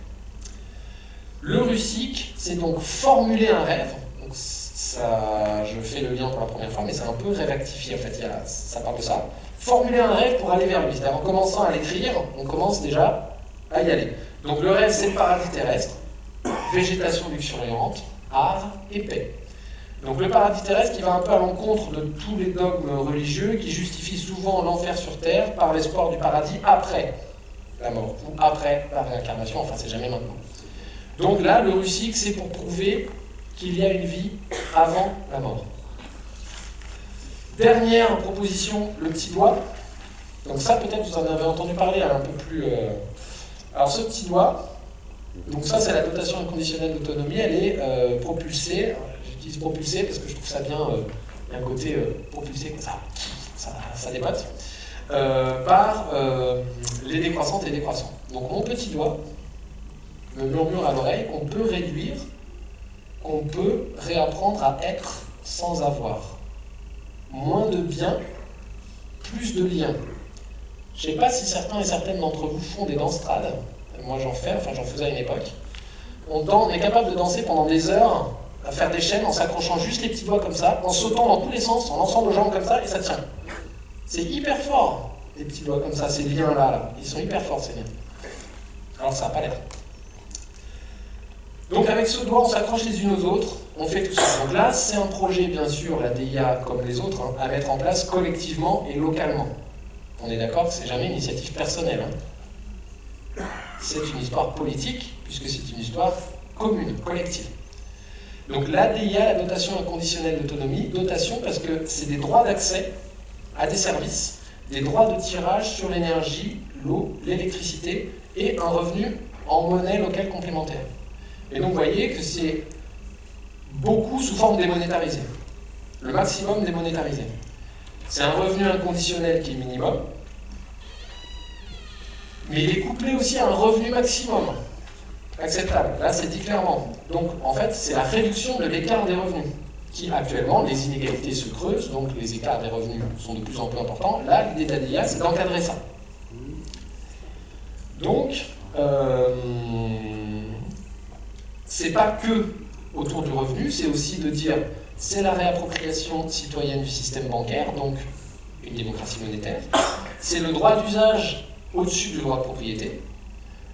Le RUSIC, c'est donc formuler un rêve. Donc ça, je fais le lien pour la première fois, mais c'est un peu réactifié en fait, ça parle de ça. Formuler un rêve pour aller vers lui. C'est-à-dire en commençant à l'écrire, on commence déjà à y aller. Donc le rêve, c'est le paradis terrestre, végétation luxuriante, art et paix. Donc le paradis terrestre qui va un peu à l'encontre de tous les dogmes religieux qui justifient souvent l'enfer sur terre par l'espoir du paradis après la mort, ou après la réincarnation, enfin c'est jamais maintenant. Donc là, le RUSIC, c'est pour prouver qu'il y a une vie avant la mort. Dernière proposition, le petit doigt. Donc ça, peut-être vous en avez entendu parler un peu plus... Alors ce petit doigt, donc ça c'est la dotation inconditionnelle d'autonomie, elle est propulsée, j'utilise propulsée parce que je trouve ça bien, il y a un côté propulsé comme ça dépote, par les décroissantes et décroissants. Donc mon petit doigt me murmure à l'oreille qu'on peut réduire, qu'on peut réapprendre à être sans avoir. Moins de biens, plus de liens. Je ne sais pas si certains et certaines d'entre vous font des danses trad. Moi j'en fais, enfin j'en faisais à une époque. On est capable de danser pendant des heures, à faire des chaînes en s'accrochant juste les petits doigts comme ça, en sautant dans tous les sens, en lançant nos jambes comme ça, et ça tient. C'est hyper fort, les petits doigts comme ça, ces liens-là. Ils sont hyper forts ces liens. Alors ça n'a pas l'air. Donc avec ce doigt, on s'accroche les unes aux autres, on fait tout ça. Donc là, c'est un projet, bien sûr, la DIA comme les autres, à mettre en place collectivement et localement. On est d'accord que c'est jamais une initiative personnelle. C'est une histoire politique, puisque c'est une histoire commune, collective. Donc la DIA, la dotation inconditionnelle d'autonomie, dotation parce que c'est des droits d'accès à des services, des droits de tirage sur l'énergie, l'eau, l'électricité et un revenu en monnaie locale complémentaire. Et donc vous voyez que c'est beaucoup sous forme démonétarisée. Le maximum démonétarisé. C'est un revenu inconditionnel qui est minimum, mais il est couplé aussi à un revenu maximum acceptable. Là, c'est dit clairement. Donc, en fait, c'est la réduction de l'écart des revenus, qui actuellement, les inégalités se creusent, donc les écarts des revenus sont de plus en plus importants. Là, l'idée de la DIA, c'est d'encadrer ça. Donc, c'est pas que autour du revenu, c'est aussi de dire c'est la réappropriation citoyenne du système bancaire, donc une démocratie monétaire. C'est le droit d'usage au-dessus du droit de propriété.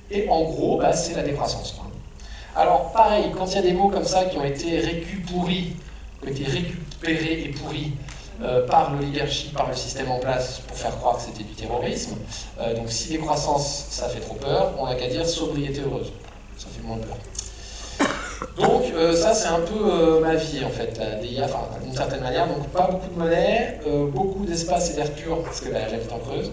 Et en gros, c'est la décroissance. Alors, pareil, quand il y a des mots comme ça qui ont été récupérés et pourris par l'oligarchie, par le système en place, pour faire croire que c'était du terrorisme, donc si décroissance, ça fait trop peur, on n'a qu'à dire sobriété heureuse. Ça fait moins peur. Donc ça c'est un peu ma vie en fait, la DIA, enfin d'une certaine manière, donc pas beaucoup de monnaie, beaucoup d'espace et d'air pur, parce que j'habite en Creuse,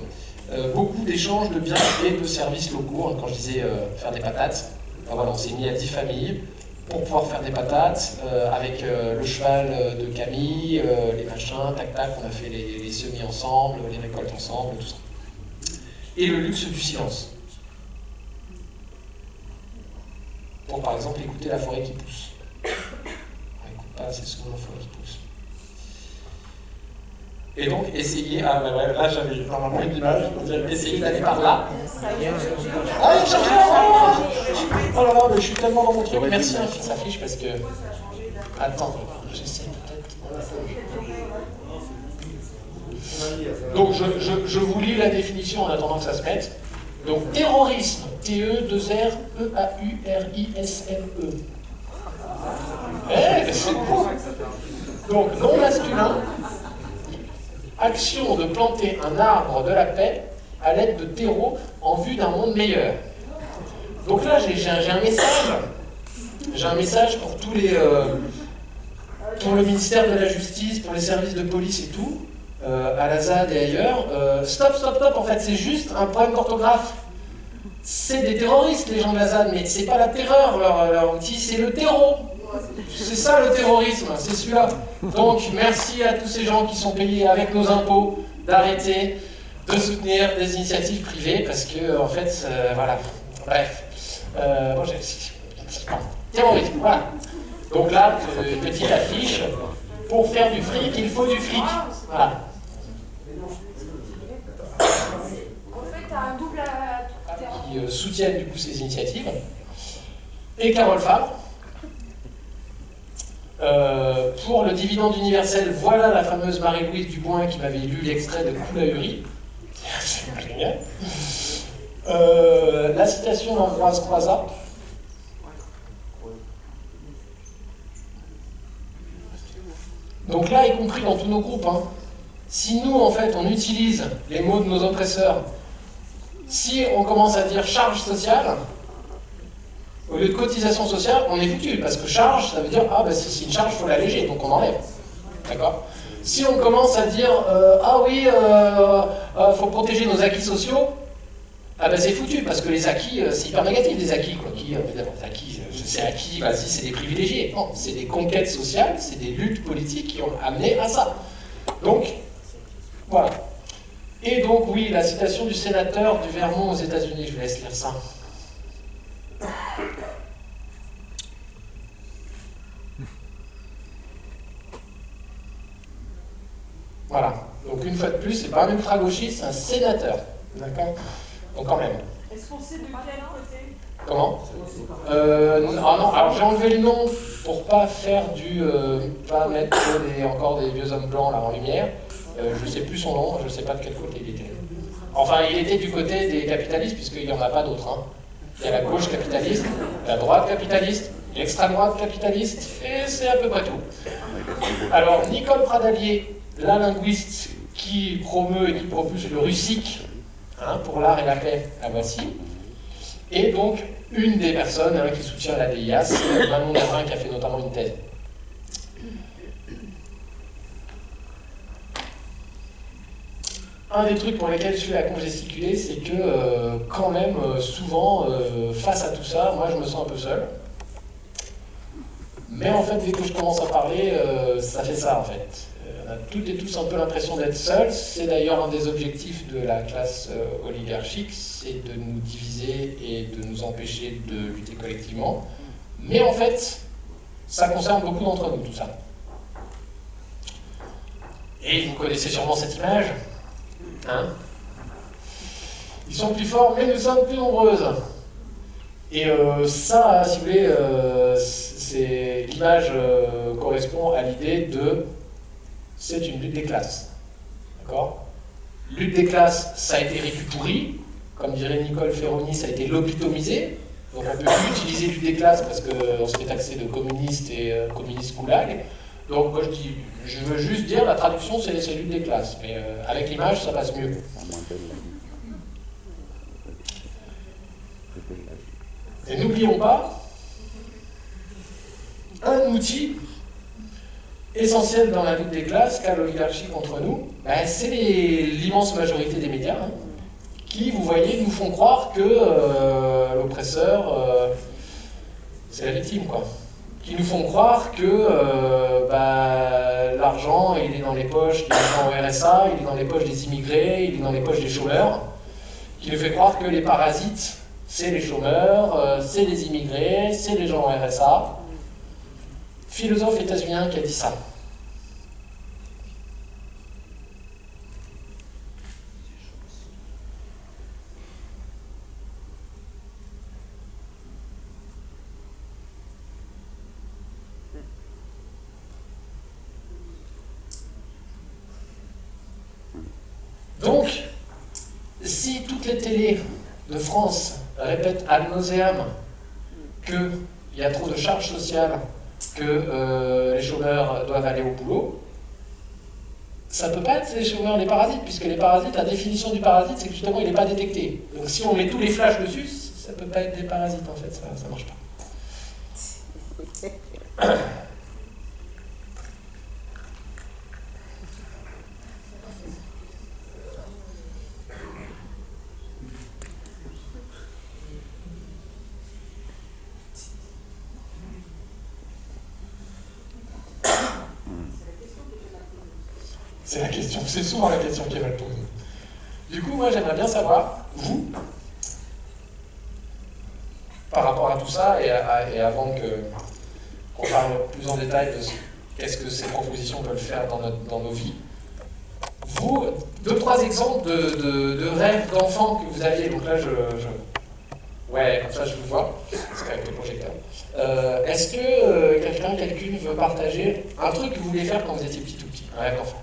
beaucoup d'échanges de biens et de services locaux, quand je disais faire des patates, voilà, on s'est mis à 10 familles, pour pouvoir faire des patates, avec le cheval de Camille, les machins, tac-tac, on a fait les semis ensemble, les récoltes ensemble, tout ça. Et le luxe du silence. Pour par exemple écouter la forêt qui pousse. On n'écoute pas assez souvent la forêt qui pousse. Et donc essayer, ah bah ouais, là j'avais normalement une image, essayer d'aller par là. Ah il change. Oh là là, mais je suis tellement dans mon truc. Merci hein, ça affiche parce que. Attends, j'essaie peut-être. Donc je vous lis la définition en attendant que ça se mette. Donc terrorisme, T-E-2-R-E-A-U-R-I-S-M-E. Eh, c'est beau. Donc non masculin, action de planter un arbre de la paix à l'aide de terreau en vue d'un monde meilleur. Donc là j'ai un message. J'ai un message pour tous les pour le ministère de la Justice, pour les services de police et tout. À la ZAD et ailleurs, stop, en fait c'est juste un problème d'orthographe. C'est des terroristes les gens de la ZAD, mais c'est pas la terreur, leur outil, c'est le terreau. C'est ça le terrorisme, c'est celui-là. Donc merci à tous ces gens qui sont payés avec nos impôts d'arrêter de soutenir des initiatives privées, parce que en fait, voilà, bref. Bon, terrorisme, voilà. Donc là, petite affiche, pour faire du fric, il faut du fric. Voilà. Un double Qui soutiennent du coup ces initiatives. Et Carole Fabre. Pour le dividende universel, voilà la fameuse Marie-Louise Dubois qui m'avait lu l'extrait de Coulahurie. C'est absolument génial. La citation d'Ambroise Croizat. Donc là, y compris dans tous nos groupes, hein, si nous, en fait, on utilise les mots de nos oppresseurs, si on commence à dire charge sociale, au lieu de cotisation sociale, on est foutu, parce que charge, ça veut dire, ah ben si c'est une charge, il faut l'alléger, donc on enlève. D'accord ? Si on commence à dire, ah oui, faut protéger nos acquis sociaux, ah ben c'est foutu, parce que les acquis, c'est hyper négatif, les acquis, quoi. Les acquis, c'est acquis, vas-y, c'est des privilégiés. Non, c'est des conquêtes sociales, c'est des luttes politiques qui ont amené à ça. Donc, voilà. Et donc, oui, la citation du sénateur du Vermont aux États-Unis, je vous laisse lire ça. Voilà. Donc, une fois de plus, c'est pas un ultra-gauchiste, c'est un sénateur. D'accord ? Donc, quand même. Est-ce qu'on sait de quel côté? Comment non, alors j'ai enlevé le nom pour pas faire pas mettre encore des vieux hommes blancs là en lumière. Je sais plus son nom, je sais pas de quel côté il était. Enfin, il était du côté des capitalistes, puisqu'il n'y en a pas d'autres. Hein. Il y a la gauche capitaliste, la droite capitaliste, l'extrême droite capitaliste, et c'est à peu près tout. Alors, Nicole Pradalier, la linguiste qui promeut et qui propulse le russique, hein, pour l'art et la paix, la voici. Et donc, une des personnes qui soutient la DIA, c'est Manon Nazin qui a fait notamment une thèse. Un des trucs pour lesquels je fais la congesticulée, c'est que quand même, souvent, face à tout ça, moi je me sens un peu seul. Mais en fait, dès que je commence à parler, ça fait ça en fait. On a toutes et tous un peu l'impression d'être seuls. C'est d'ailleurs un des objectifs de la classe oligarchique, c'est de nous diviser et de nous empêcher de lutter collectivement. Mais en fait, ça concerne beaucoup d'entre nous, tout ça. Et vous connaissez sûrement cette image, hein ? Ils sont plus forts, mais nous sommes plus nombreuses. Et ça, si vous voulez, l'image correspond à l'idée de... C'est une lutte des classes. D'accord ? Lutte des classes, ça a été répu pourri. Comme dirait Nicole Ferroni, ça a été lobotomisé. Donc on ne peut plus utiliser lutte des classes parce qu'on se fait taxer de communiste et communiste goulag. Donc moi je veux juste dire, la traduction c'est lutte des classes. Mais avec l'image, ça passe mieux. Et n'oublions pas, un outil essentiel dans la lutte des classes qu'a l'oligarchie contre nous, c'est l'immense majorité des médias qui, vous voyez, nous font croire que l'oppresseur, c'est la victime, quoi. qui nous font croire que l'argent, il est dans les poches des gens au RSA, il est dans les poches des immigrés, il est dans les poches des chômeurs, qui nous fait croire que les parasites, c'est les chômeurs, c'est les immigrés, c'est les gens au RSA. Philosophe états-unien qui a dit ça. Donc, si toutes les télés de France répètent ad nauseam qu'il y a trop de charges sociales, que les chômeurs doivent aller au boulot, ça ne peut pas être les chômeurs les parasites, puisque les parasites, la définition du parasite, c'est que justement il n'est pas détecté. Donc si on met tous les flashs dessus, ça ne peut pas être des parasites en fait, ça ne marche pas. C'est la question, c'est souvent la question qui est mal posée. Du coup, moi j'aimerais bien savoir, vous, par rapport à tout ça, et avant qu'on parle plus en détail de qu'est-ce que ces propositions peuvent faire dans nos vies, vous, 2-3 exemples de rêves d'enfants que vous aviez. Donc là, ouais, comme ça je vous vois, parce qu'avec le projecteur. Est-ce que quelqu'une veut partager un truc que vous voulez faire quand vous étiez tout petit, un rêve d'enfant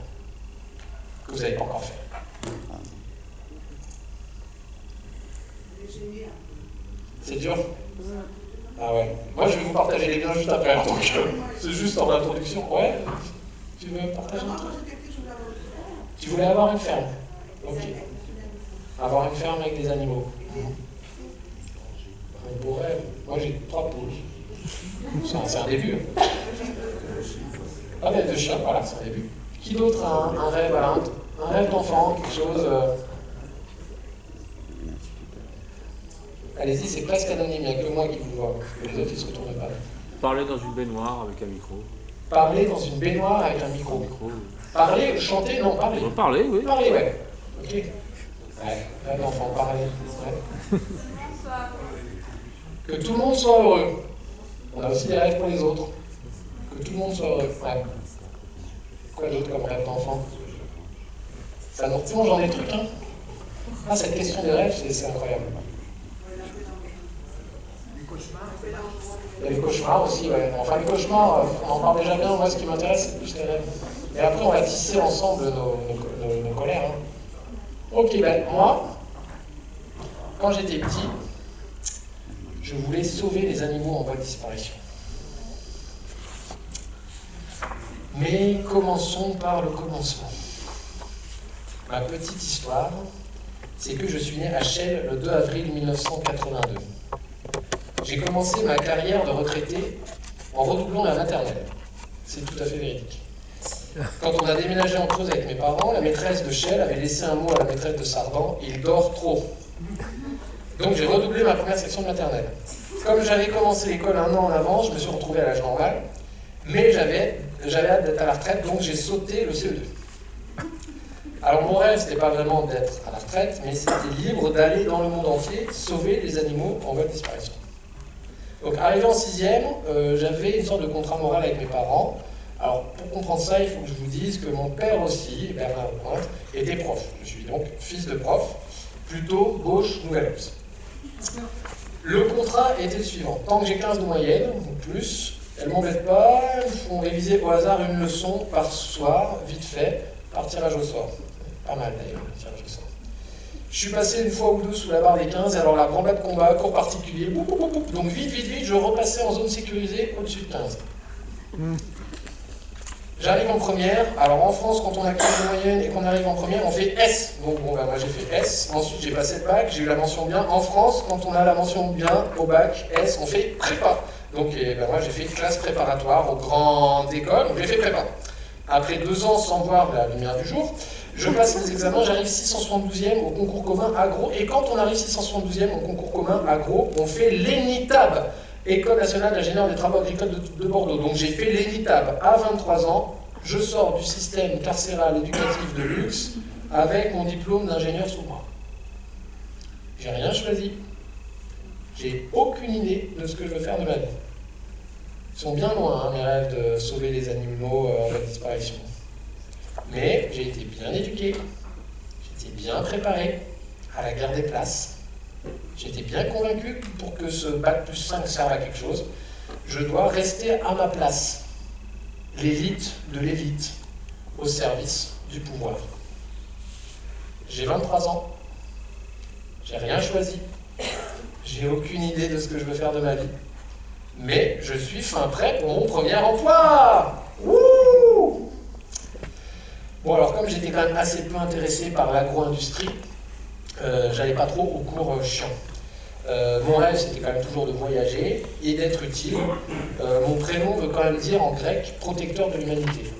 que vous n'avez pas encore fait? C'est dur? Ah ouais. Moi je vais vous partager les liens juste après, donc c'est juste en introduction. Ouais? Tu veux partager un truc? Tu voulais avoir une ferme? Ok. Avoir une ferme avec des animaux. Un beau rêve. Moi j'ai 3 poules. C'est un début. Ah mais 2 chiens, voilà, c'est un début. Qui d'autre a un rêve, voilà, un rêve d'enfant, quelque chose Allez-y, c'est presque anonyme, il n'y a que moi qui vous vois. Les autres, ils ne se retournent pas. Parler dans une baignoire avec un micro. Parler dans une baignoire avec un micro. Parler, chanter, non, parler. Parler, oui. Parler, ouais. Ok. Ouais, rêve d'enfant, parler. Ouais. Que tout le monde soit heureux. On a aussi des rêves pour les autres. Que tout le monde soit heureux. Ouais. Quoi d'autre comme rêve d'enfant? Ça nous replonge dans des trucs, hein. Ah, cette question des rêves, c'est incroyable. Il y a les cauchemars aussi, ouais. Enfin, les cauchemars, on en parle déjà bien. Moi, ce qui m'intéresse, c'est plus les rêves. Et après, on va tisser ensemble nos colères. Hein. Ok, ben, moi, quand j'étais petit, je voulais sauver les animaux en voie de disparition. Mais commençons par le commencement. Ma petite histoire, c'est que je suis né à Chelles le 2 avril 1982. J'ai commencé ma carrière de retraité en redoublant la maternelle. C'est tout à fait véridique. Quand on a déménagé en Creuse avec mes parents, la maîtresse de Chelles avait laissé un mot à la maîtresse de Sardan, « Il dort trop ». Donc j'ai redoublé ma première section de maternelle. Comme j'avais commencé l'école 1 an en avance, je me suis retrouvé à l'âge normal, mais j'avais hâte d'être à la retraite, donc j'ai sauté le CE2. Alors mon rêve, c'était pas vraiment d'être à la retraite, mais c'était libre d'aller dans le monde entier sauver les animaux en voie de disparition. Donc arrivé en 6e, j'avais une sorte de contrat moral avec mes parents. Alors pour comprendre ça, il faut que je vous dise que mon père aussi, Bernard Pointe, était prof. Je suis donc fils de prof, plutôt gauche Nouvelle-Ops. Le contrat était le suivant. Tant que j'ai 15 de moyenne, ou plus, elles ne m'embêtent pas, on révisait au hasard une leçon par soir, vite fait, par tirage au sort. Pas mal d'ailleurs, le tirage au sort. Je suis passé une fois ou deux sous la barre des 15, alors la branlade de combat, cours particulier, donc vite, je repassais en zone sécurisée au-dessus de 15. J'arrive en première, alors en France, quand on a 15 de moyenne et qu'on arrive en première, on fait S. Donc bon, ben, moi j'ai fait S, ensuite j'ai passé le bac, j'ai eu la mention bien. En France, quand on a la mention bien au bac, S, on fait prépa. Donc ben, moi j'ai fait classe préparatoire aux grandes écoles, donc j'ai fait prépa. Après 2 ans sans voir la lumière du jour, je passe les examens, j'arrive 672e au concours commun agro, et quand on arrive 672e au concours commun agro, on fait l'ENITAB. École nationale d'ingénieurs des travaux agricoles de Bordeaux. Donc j'ai fait l'ENITAB à 23 ans. Je sors du système carcéral éducatif de luxe avec mon diplôme d'ingénieur sous moi. J'ai rien choisi. J'ai aucune idée de ce que je veux faire de ma vie. Ils sont bien loin, hein, mes rêves de sauver les animaux en voie de disparition. Mais j'ai été bien éduqué, j'étais bien préparé à la guerre des places. J'étais bien convaincu que pour que ce bac plus 5 serve à quelque chose, je dois rester à ma place. L'élite de l'élite, au service du pouvoir. J'ai 23 ans, j'ai rien choisi, j'ai aucune idée de ce que je veux faire de ma vie, mais je suis fin prêt pour mon premier emploi. Wouh! Bon alors comme j'étais quand même assez peu intéressé par l'agro-industrie, j'allais pas trop aux cours chiants. Mon rêve, c'était quand même toujours de voyager et d'être utile. Mon prénom veut quand même dire en grec « protecteur de l'humanité ».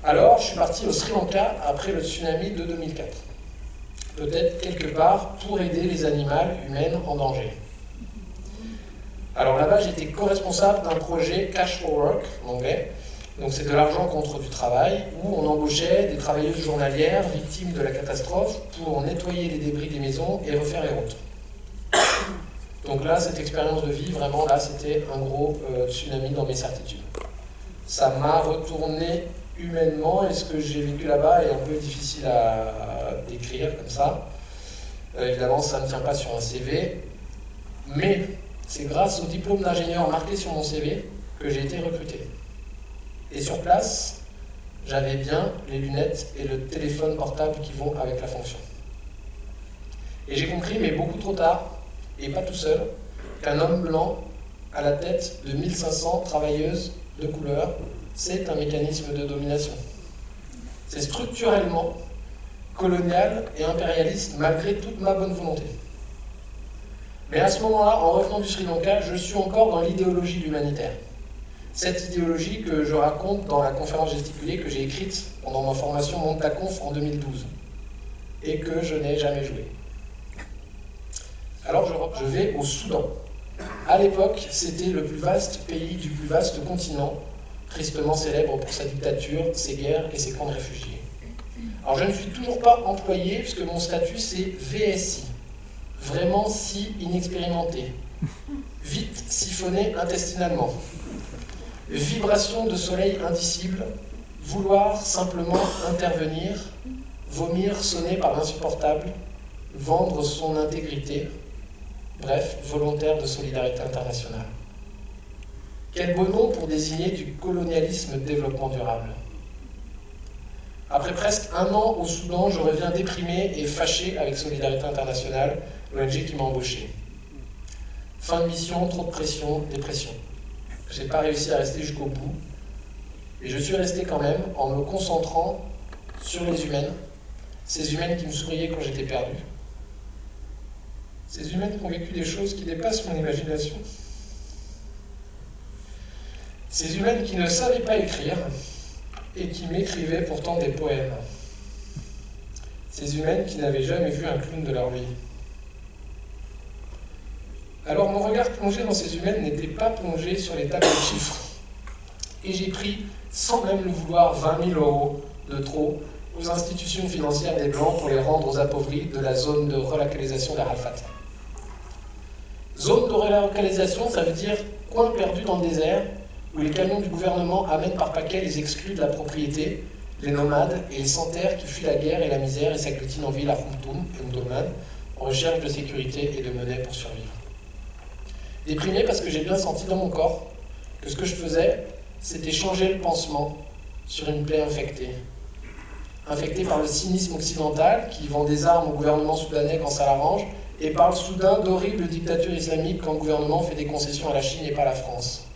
Alors, je suis parti au Sri Lanka après le tsunami de 2004. Peut-être quelque part pour aider les animaux humains en danger. Alors là-bas, j'étais co-responsable d'un projet Cash for Work, en anglais. Donc c'est de l'argent contre du travail, où on embauchait des travailleuses journalières victimes de la catastrophe pour nettoyer les débris des maisons et refaire les routes. Donc là, cette expérience de vie, vraiment, là, c'était un gros tsunami dans mes certitudes. Ça m'a retourné humainement, et ce que j'ai vécu là-bas est un peu difficile à décrire comme ça. Évidemment, ça ne tient pas sur un CV, mais c'est grâce au diplôme d'ingénieur marqué sur mon CV que j'ai été recruté. Et sur place, j'avais bien les lunettes et le téléphone portable qui vont avec la fonction. Et j'ai compris, mais beaucoup trop tard, et pas tout seul, qu'un homme blanc à la tête de 1500 travailleuses de couleur, c'est un mécanisme de domination. C'est structurellement colonial et impérialiste malgré toute ma bonne volonté. Mais à ce moment-là, en revenant du Sri Lanka, je suis encore dans l'idéologie de l'humanitaire. Cette idéologie que je raconte dans la conférence gesticulée que j'ai écrite pendant ma formation Montaconf en 2012 et que je n'ai jamais joué. Alors je vais au Soudan. À l'époque, c'était le plus vaste pays du plus vaste continent, tristement célèbre pour sa dictature, ses guerres et ses camps de réfugiés. Alors je ne suis toujours pas employé puisque mon statut c'est VSI, vraiment si inexpérimenté, vite siphonné intestinalement, vibration de soleil indicible, vouloir simplement intervenir, vomir sonné par l'insupportable, vendre son intégrité, bref, volontaire de solidarité internationale. Quel beau nom pour désigner du colonialisme de développement durable. Après presque un an au Soudan, je reviens déprimé et fâché avec Solidarité Internationale, l'ONG qui m'a embauché. Fin de mission, trop de pression, dépression. Je n'ai pas réussi à rester jusqu'au bout, et je suis resté quand même en me concentrant sur les humaines, ces humaines qui me souriaient quand j'étais perdu, ces humaines qui ont vécu des choses qui dépassent mon imagination, ces humaines qui ne savaient pas écrire et qui m'écrivaient pourtant des poèmes, ces humaines qui n'avaient jamais vu un clown de leur vie. Alors mon regard plongé dans ces humaines n'était pas plongé sur les tables de chiffres. Et j'ai pris, sans même le vouloir, 20 000 € de trop aux institutions financières des Blancs pour les rendre aux appauvris de la zone de relocalisation d'Arafat. Zone de relocalisation, ça veut dire coin perdu dans le désert, où les camions du gouvernement amènent par paquets les exclus de la propriété, les nomades et les sans-terre qui fuient la guerre et la misère et s'agglutinent en ville à Khartoum et Omdurman en recherche de sécurité et de monnaie pour survivre. Déprimé parce que j'ai bien senti dans mon corps que ce que je faisais, c'était changer le pansement sur une plaie infectée. Infectée par le cynisme occidental qui vend des armes au gouvernement soudanais quand ça l'arrange et par le Soudan d'horribles dictatures islamiques quand le gouvernement fait des concessions à la Chine et pas à la France.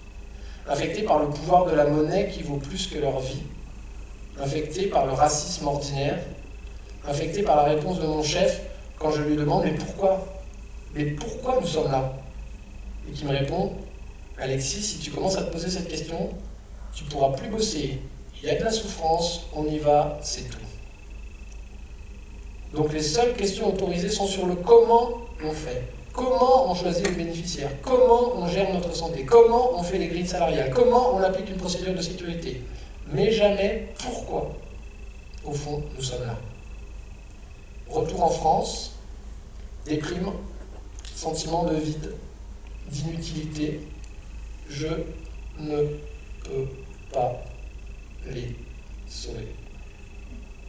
Infectés par le pouvoir de la monnaie qui vaut plus que leur vie, infectés par le racisme ordinaire, infectés par la réponse de mon chef quand je lui demande « Mais pourquoi nous sommes là ?» Et qui me répond « Alexis, si tu commences à te poser cette question, tu ne pourras plus bosser. Il y a de la souffrance, on y va, c'est tout. » Donc les seules questions autorisées sont sur le comment on fait. Comment on choisit les bénéficiaires? Comment on gère notre santé? Comment on fait les grilles salariales? Comment on applique une procédure de sécurité? Mais jamais pourquoi. Au fond, nous sommes là. Retour en France, déprime, sentiment de vide, d'inutilité. Je ne peux pas les sauver.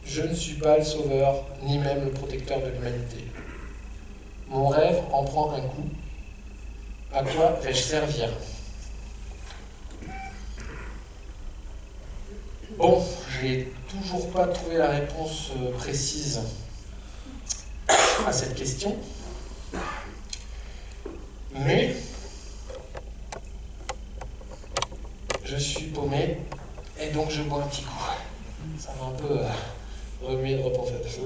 Je ne suis pas le sauveur, ni même le protecteur de l'humanité. Mon rêve en prend un coup. À quoi vais-je servir? Bon, j'ai toujours pas trouvé la réponse précise à cette question. Mais je suis paumé et donc je bois un petit coup. Ça m'a un peu remué de repenser à ça.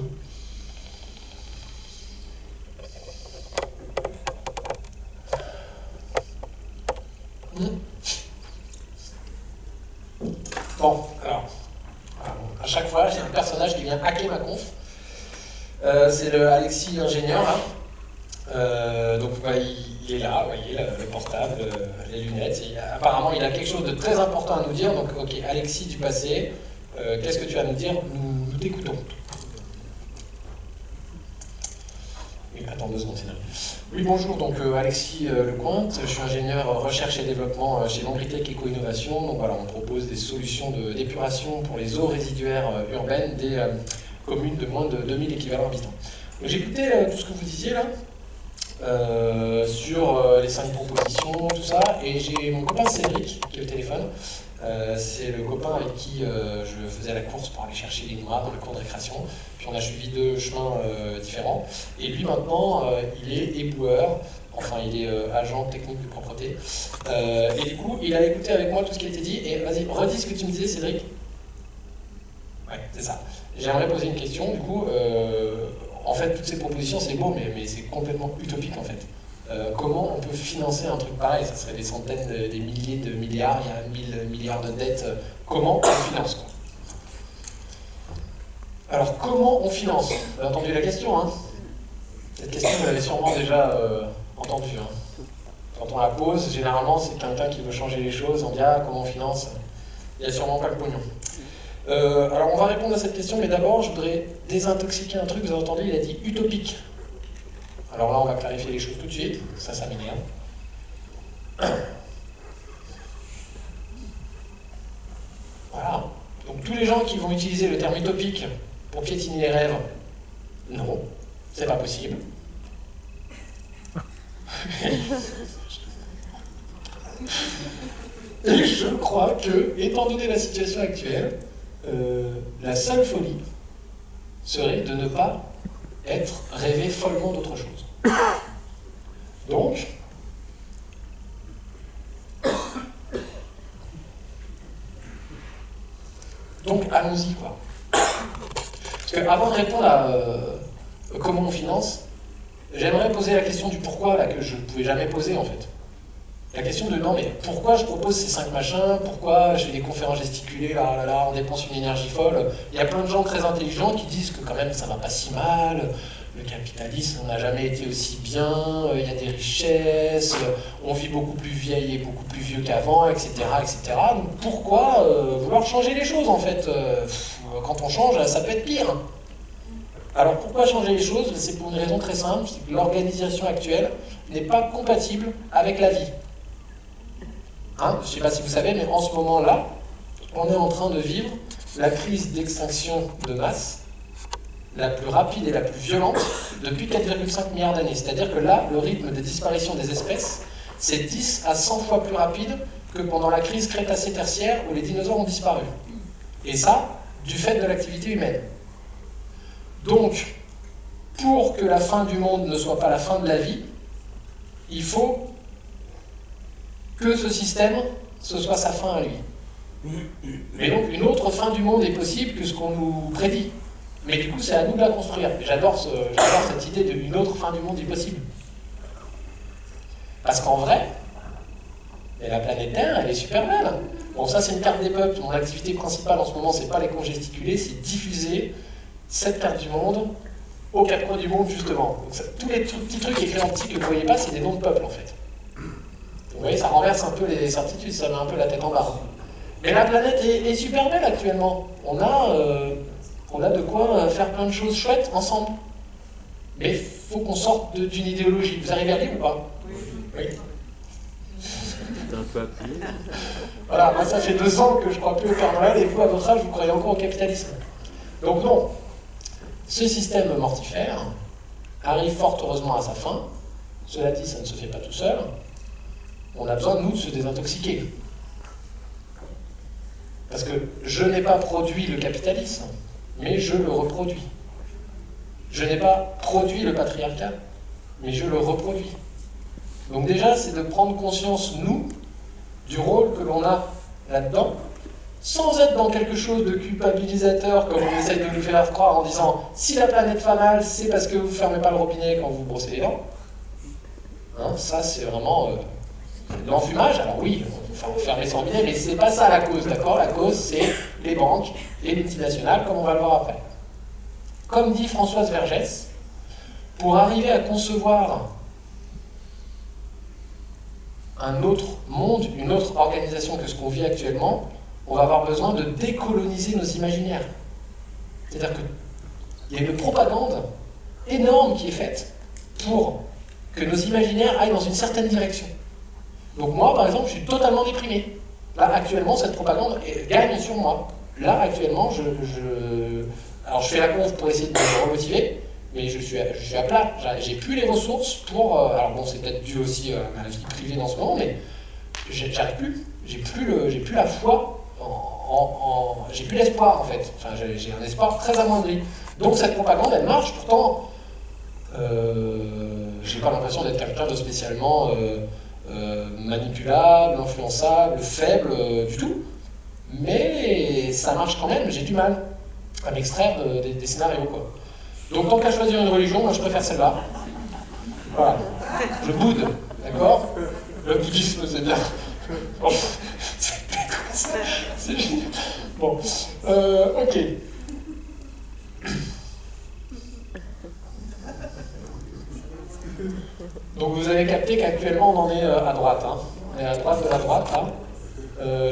Bon, alors, à chaque fois, j'ai un personnage qui vient hacker ma conf. C'est le Alexis ingénieur. Donc, il est là, vous voyez, le portable, les lunettes. Et, apparemment, il a quelque chose de très important à nous dire. Donc, ok, Alexis du passé, qu'est-ce que tu as à nous dire? Nous t'écoutons. Oui, attends 2 secondes, c'est là. Oui, bonjour, donc Alexis Lecointe, je suis ingénieur recherche et développement chez Longritech Éco-Innovation. Donc voilà, on propose des solutions d'épuration pour les eaux résiduaires urbaines des communes de moins de 2000 équivalents habitants. J'ai écouté tout ce que vous disiez là, sur les 5 propositions, tout ça, et j'ai mon copain Cédric qui est au téléphone. C'est le copain avec qui je faisais la course pour aller chercher les noix dans le cours de récréation. Puis on a suivi 2 chemins différents. Et lui maintenant, il est éboueur, enfin il est agent technique de propreté. Et du coup, il a écouté avec moi tout ce qui a été dit. Et vas-y, redis ce que tu me disais, Cédric. Ouais, c'est ça. J'aimerais poser une question, du coup. En fait, toutes ces propositions, c'est beau, mais c'est complètement utopique en fait. Comment on peut financer un truc pareil? Ça serait des centaines, des milliers de milliards, il y a 1000 milliards de dettes. Comment on finance quoi? Alors, comment on finance? Vous avez entendu la question, hein? Cette question, vous l'avez sûrement déjà entendue. Hein. Quand on la pose, généralement, c'est quelqu'un qui veut changer les choses. On dit, ah, comment on finance? Il n'y a sûrement pas le pognon. Alors, on va répondre à cette question, mais d'abord, je voudrais désintoxiquer un truc. Vous avez entendu, il a dit utopique. Alors là, on va clarifier les choses tout de suite. Ça m'énerve. Voilà. Donc tous les gens qui vont utiliser le terme utopique pour piétiner les rêves, non, c'est pas possible. Et je crois que, étant donné la situation actuelle, la seule folie serait de ne pas être rêvé follement d'autre chose. Donc allons-y quoi. Parce qu'avant de répondre à comment on finance, j'aimerais poser la question du pourquoi là, que je ne pouvais jamais poser en fait. La question de non mais pourquoi je propose ces 5 machins, pourquoi je fais des conférences gesticulées, là, on dépense une énergie folle. Il y a plein de gens très intelligents qui disent que quand même ça va pas si mal, le capitalisme n'a jamais été aussi bien, il y a des richesses, on vit beaucoup plus vieille et beaucoup plus vieux qu'avant, etc., etc. Donc pourquoi vouloir changer les choses en fait? Quand on change, ça peut être pire. Alors pourquoi changer les choses? C'est pour une raison très simple, c'est que l'organisation actuelle n'est pas compatible avec la vie. Hein, je ne sais pas si vous savez, mais en ce moment-là, on est en train de vivre la crise d'extinction de masse la plus rapide et la plus violente depuis 4,5 milliards d'années. C'est-à-dire que là, le rythme de disparition des espèces, c'est 10 à 100 fois plus rapide que pendant la crise Crétacé-Tertiaire où les dinosaures ont disparu. Et ça, du fait de l'activité humaine. Donc, pour que la fin du monde ne soit pas la fin de la vie, il faut que ce système, ce soit sa fin à lui. Mais donc, une autre fin du monde est possible que ce qu'on nous prédit. Mais du coup, c'est à nous de la construire. J'adore cette idée d'une autre fin du monde impossible. Parce qu'en vrai, la planète Terre, elle est super belle. Bon, ça, c'est une carte des peuples. Mon activité principale en ce moment, c'est pas les congesticuler, c'est diffuser cette carte du monde aux quatre coins du monde, justement. Donc, tous les petits trucs écrits en petit que vous ne voyez pas, c'est des noms de peuples, en fait. Vous voyez, ça renverse un peu les certitudes, ça met un peu la tête en bas. Mais la planète est super belle actuellement. On a de quoi faire plein de choses chouettes ensemble. Mais il faut qu'on sorte d'une idéologie. Vous arrivez à lire ou pas? Oui. T'es un peu appuyé. Voilà, moi ça fait 2 ans que je crois plus au Père Noël et vous, à votre âge, vous croyez encore au capitalisme. Donc non, ce système mortifère arrive fort heureusement à sa fin. Cela dit, ça ne se fait pas tout seul. On a besoin, nous, de se désintoxiquer. Parce que je n'ai pas produit le capitalisme, mais je le reproduis. Je n'ai pas produit le patriarcat, mais je le reproduis. Donc déjà, c'est de prendre conscience, nous, du rôle que l'on a là-dedans, sans être dans quelque chose de culpabilisateur, comme on essaye de nous faire croire en disant « si la planète va mal, c'est parce que vous ne fermez pas le robinet quand vous brossez les dents ». Hein, ça, c'est vraiment l'enfumage. Alors oui, on peut fermer son robinet, mais c'est pas ça la cause, d'accord? La cause, c'est les banques, les multinationales, comme on va le voir après. Comme dit Françoise Vergès, pour arriver à concevoir un autre monde, une autre organisation que ce qu'on vit actuellement, on va avoir besoin de décoloniser nos imaginaires. C'est-à-dire qu'il y a une propagande énorme qui est faite pour que nos imaginaires aillent dans une certaine direction. Donc moi, par exemple, je suis totalement déprimé. Là, actuellement, cette propagande gagne sur moi. Là, actuellement, alors je fais la conf pour essayer de me remotiver, mais je suis à plat. J'ai plus les ressources pour... alors bon, c'est peut-être dû aussi à ma vie privée dans ce moment, mais j'arrive plus. J'ai plus la foi j'ai plus l'espoir, en fait. Enfin, j'ai un espoir très amoindri. Donc cette propagande, elle marche. Pourtant, j'ai pas l'impression d'être quelqu'un de spécialement manipulable, influençable, faible du tout. Mais ça marche quand même. J'ai du mal à m'extraire des scénarios, quoi. Donc tant qu'à choisir une religion, moi je préfère celle-là. Voilà. Je boude, d'accord? Le bouddhisme, c'est bien. Bon, c'est génial. Bon, ok. Donc vous avez capté qu'actuellement on en est à droite. Hein. On est à droite de la droite, là.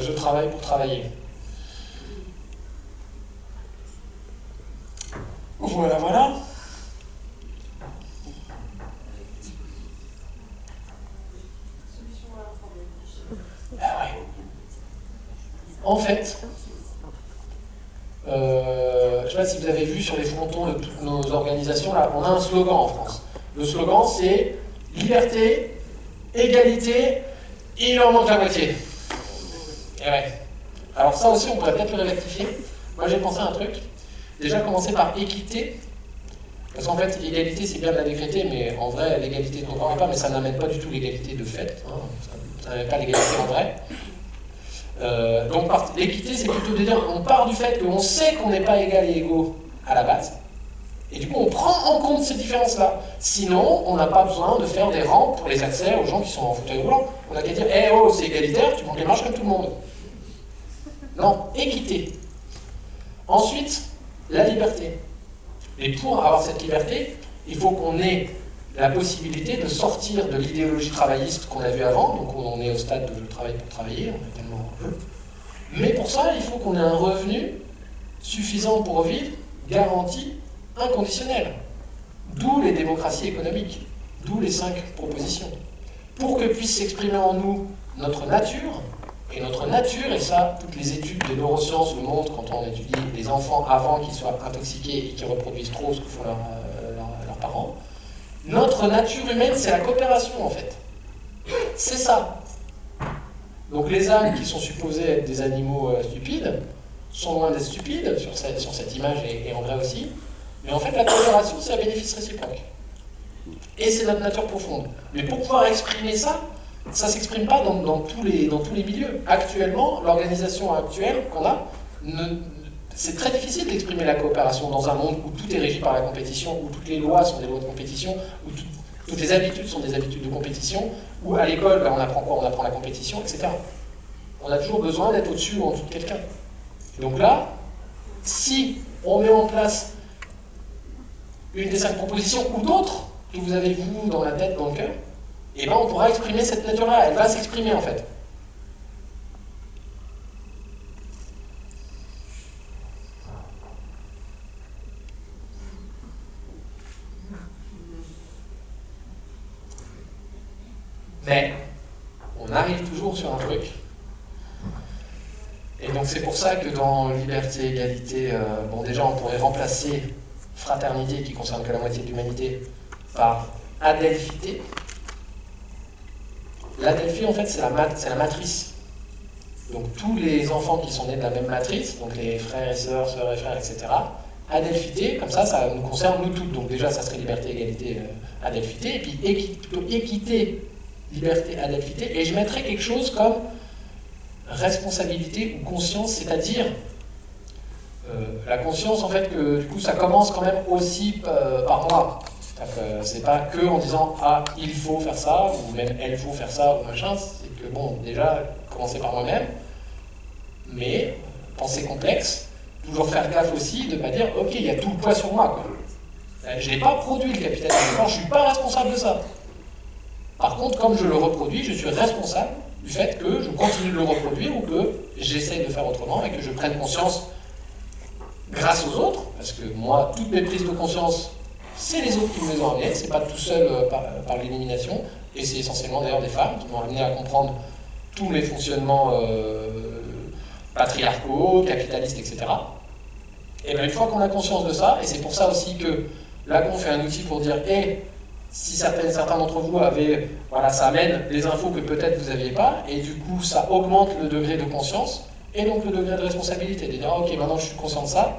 Je travaille pour travailler. Voilà, voilà. Ah ouais. En fait, je ne sais pas si vous avez vu sur les frontons de toutes nos organisations, là, on a un slogan en France. Le slogan, c'est liberté, égalité, et il en manque la moitié. Et ouais. Alors ça aussi, on pourrait peut-être le rectifier. Moi, j'ai pensé à un truc. Déjà, commencer par équité. Parce qu'en fait, l'égalité, c'est bien de la décréter, mais en vrai, l'égalité, on ne parle pas, mais ça n'amène pas du tout l'égalité de fait. Hein. Ça n'amène pas l'égalité en vrai. Donc, l'équité, c'est plutôt de dire, on part du fait qu'on sait qu'on n'est pas égal et égaux à la base. Et du coup, on prend en compte ces différences-là. Sinon, on n'a pas besoin de faire des rampes pour les accès aux gens qui sont en fauteuil roulant. On n'a qu'à dire, eh oh, c'est égalitaire, tu montes les marches comme tout le monde. Non, équité. Ensuite, la liberté. Et pour avoir cette liberté, il faut qu'on ait la possibilité de sortir de l'idéologie travailliste qu'on a vue avant. Donc on est au stade de je travaille pour travailler, on est tellement heureux. Mais pour ça, il faut qu'on ait un revenu suffisant pour vivre, garanti, inconditionnel. D'où les démocraties économiques, d'où les 5 propositions. Pour que puisse s'exprimer en nous notre nature, et notre nature, et ça, toutes les études des neurosciences le montrent quand on étudie les enfants avant qu'ils soient intoxiqués et qu'ils reproduisent trop ce que font leurs parents. Notre nature humaine, c'est la coopération, en fait. C'est ça. Donc les ânes qui sont supposés être des animaux stupides sont loin d'être stupides, sur cette image et en vrai aussi. Mais en fait, la coopération, c'est un bénéfice réciproque. Et c'est notre nature profonde. Mais pour pouvoir exprimer ça, ça ne s'exprime pas dans tous les milieux. Actuellement, l'organisation actuelle qu'on a, c'est très difficile d'exprimer la coopération dans un monde où tout est régi par la compétition, où toutes les lois sont des lois de compétition, où toutes les habitudes sont des habitudes de compétition, où à l'école, on apprend quoi? On apprend la compétition, etc. On a toujours besoin d'être au-dessus ou en dessous de quelqu'un. Donc là, si on met en place une des 5 propositions ou d'autres que vous avez vous dans la tête, dans le cœur, et ben on pourra exprimer cette nature-là. Elle va s'exprimer en fait. Mais on arrive toujours sur un truc. Et donc c'est pour ça que dans liberté, égalité, bon déjà on pourrait remplacer fraternité qui concerne que la moitié de l'humanité par adelphité. L'adelphie en fait c'est la matrice. Donc tous les enfants qui sont nés de la même matrice, donc les frères et sœurs, sœurs et frères, etc. Adelphité, comme ça nous concerne nous toutes. Donc déjà ça serait liberté, égalité, adelphité, et puis plutôt équité, liberté, adelphité, et je mettrais quelque chose comme responsabilité ou conscience, c'est-à-dire la conscience en fait que du coup ça commence quand même aussi par moi. C'est pas que en disant ah il faut faire ça ou même elle faut faire ça ou machin, c'est que bon déjà commencer par moi-même, mais pensée complexe, toujours faire gaffe aussi de pas dire ok il y a tout le poids sur moi quoi. Je n'ai pas produit le capitalisme, je suis pas responsable de ça. Par contre comme je le reproduis, je suis responsable du fait que je continue de le reproduire ou que j'essaye de faire autrement et que je prenne conscience grâce aux autres, parce que moi, toutes mes prises de conscience, c'est les autres qui me les ont amenées, c'est pas tout seul par l'élimination, et c'est essentiellement d'ailleurs des femmes qui m'ont amené à comprendre tous les fonctionnements patriarcaux, capitalistes, etc. Et bien une fois qu'on a conscience de ça, et c'est pour ça aussi que la conf est un outil pour dire si certains d'entre vous avaient, voilà, ça amène des infos que peut-être vous n'aviez pas, et du coup ça augmente le degré de conscience, et donc le degré de responsabilité, de dire ok maintenant je suis conscient de ça,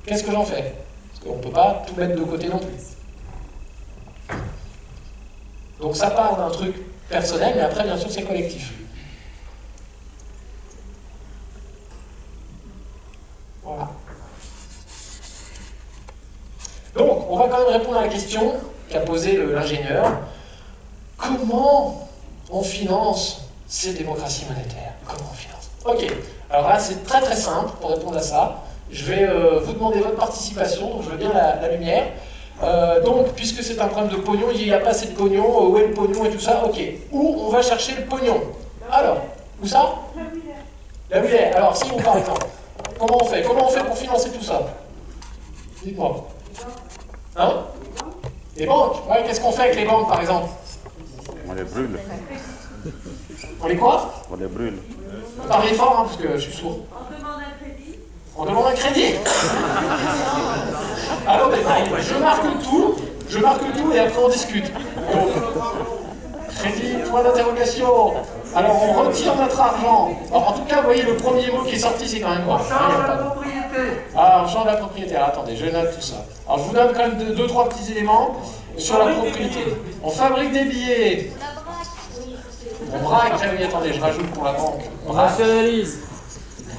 qu'est-ce que j'en fais? Parce qu'on ne peut pas tout mettre de côté non plus. Donc ça part d'un truc personnel, mais après bien sûr c'est collectif. Voilà. Donc on va quand même répondre à la question qu'a posé l'ingénieur. Comment on finance ces démocraties monétaires? Comment on finance? Ok, alors là c'est très très simple pour répondre à ça. Je vais vous demander votre participation, donc je veux bien la lumière. Donc, puisque c'est un problème de pognon, il n'y a pas assez de pognon, où est le pognon et tout ça, ok. Où on va chercher le pognon? Alors, où ça? La Willer. Alors, si on par exemple, comment on fait? Comment on fait pour financer tout ça? Dites-moi. Hein? Les banques? Ouais, qu'est-ce qu'on fait avec les banques par exemple? On les brûle. On les quoi? On les brûle. Parlez fort, hein, parce que je suis sourd. On demande un crédit. On demande un crédit. Alors, je marque tout et après on discute. Donc, crédit, point d'interrogation. Alors, on retire notre argent. Alors, en tout cas, vous voyez, le premier mot qui est sorti, c'est quand même quoi? On change la propriété. Ah, on change la propriété. Alors, attendez, je note tout ça. Alors, je vous donne quand même 2-3 petits éléments sur la propriété. On fabrique des billets. On braque. Ah oui, attendez, je rajoute pour la banque. On nationalise.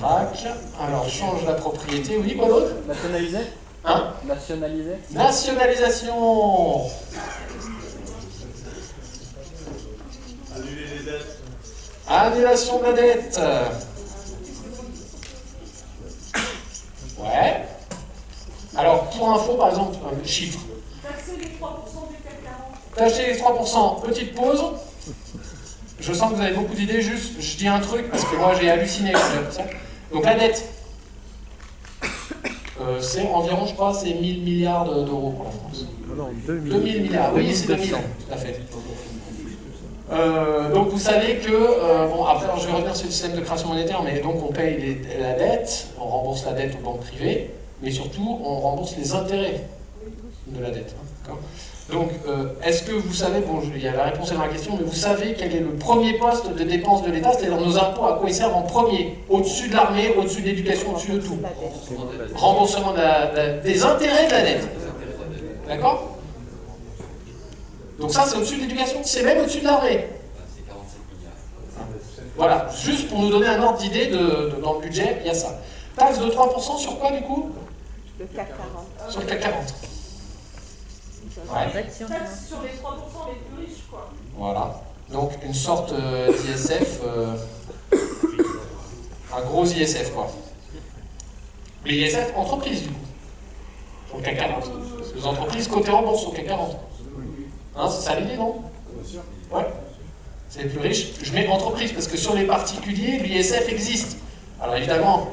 Braque. Alors, change la propriété. Oui, quoi d'autre? Nationaliser. Hein? Nationaliser. Nationalisation. Annuler les dettes. Annulation de la dette. Ouais. Alors, pour info, par exemple, un chiffre. Taxer les 3% du CAC 40. Tâchez les 3%. Petite pause. Je sens que vous avez beaucoup d'idées. Juste, je dis un truc parce que moi j'ai halluciné quand j'ai vu ça. Donc la dette, c'est environ, je crois, c'est 1000 milliards d'euros pour la France. Non, 2000 milliards. Oui, c'est 2000. Tout à fait. Donc vous savez que, bon, après je vais revenir sur le système de création monétaire, mais donc on paye la dette, on rembourse la dette aux banques privées, mais surtout on rembourse les intérêts de la dette. Hein, donc est-ce que vous savez, bon il y a la réponse est dans la question, mais vous savez quel est le premier poste de dépenses de l'État, c'est-à-dire nos impôts, à quoi ils servent en premier, au-dessus de l'armée, au-dessus de l'éducation, au-dessus de tout. Remboursement des intérêts de la dette. D'accord? Donc ça, c'est au-dessus de l'éducation, c'est même au-dessus de l'armée. Voilà, juste pour nous donner un ordre d'idée dans le budget, il y a ça. Taxe de 3% sur quoi, du coup? Le CAC 40. Sur le CAC 40. Ouais. Taxe sur les 3% les plus riches, quoi. Voilà. Donc une sorte d'ISF, un gros ISF, quoi. Mais ISF entreprise, du coup. Sur le CAC 40. Les entreprises cotées en bourse au CAC 40. Hein, c'est ça l'idée, non? Ouais. C'est les plus riches. Je mets entreprise parce que sur les particuliers, l'ISF existe. Alors évidemment,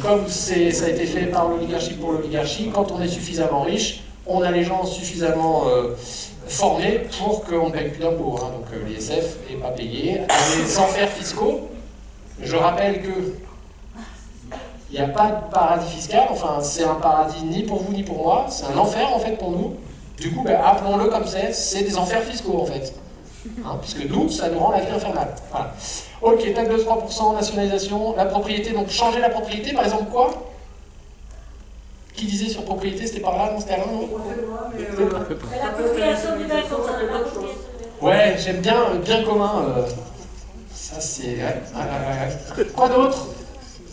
comme ça a été fait par l'oligarchie pour l'oligarchie, quand on est suffisamment riche, on a les gens suffisamment formés pour qu'on ne paye plus d'impôts. Hein. Donc l'ISF n'est pas payé. Dans les enfers fiscaux, je rappelle que il n'y a pas de paradis fiscal, enfin c'est un paradis ni pour vous ni pour moi, c'est un enfer en fait pour nous. Du coup, appelons-le comme c'est des enfers fiscaux en fait. Hein, puisque nous, ça nous rend la vie infernale. Voilà. Ok, taxe de 3%, nationalisation, la propriété, donc changer la propriété, par exemple quoi? Qui disait sur propriété, c'était par là, non? C'était Alain, non? L'appropriation du bien commun. Ouais, j'aime bien le bien commun. Ça c'est... Ouais. Quoi d'autre?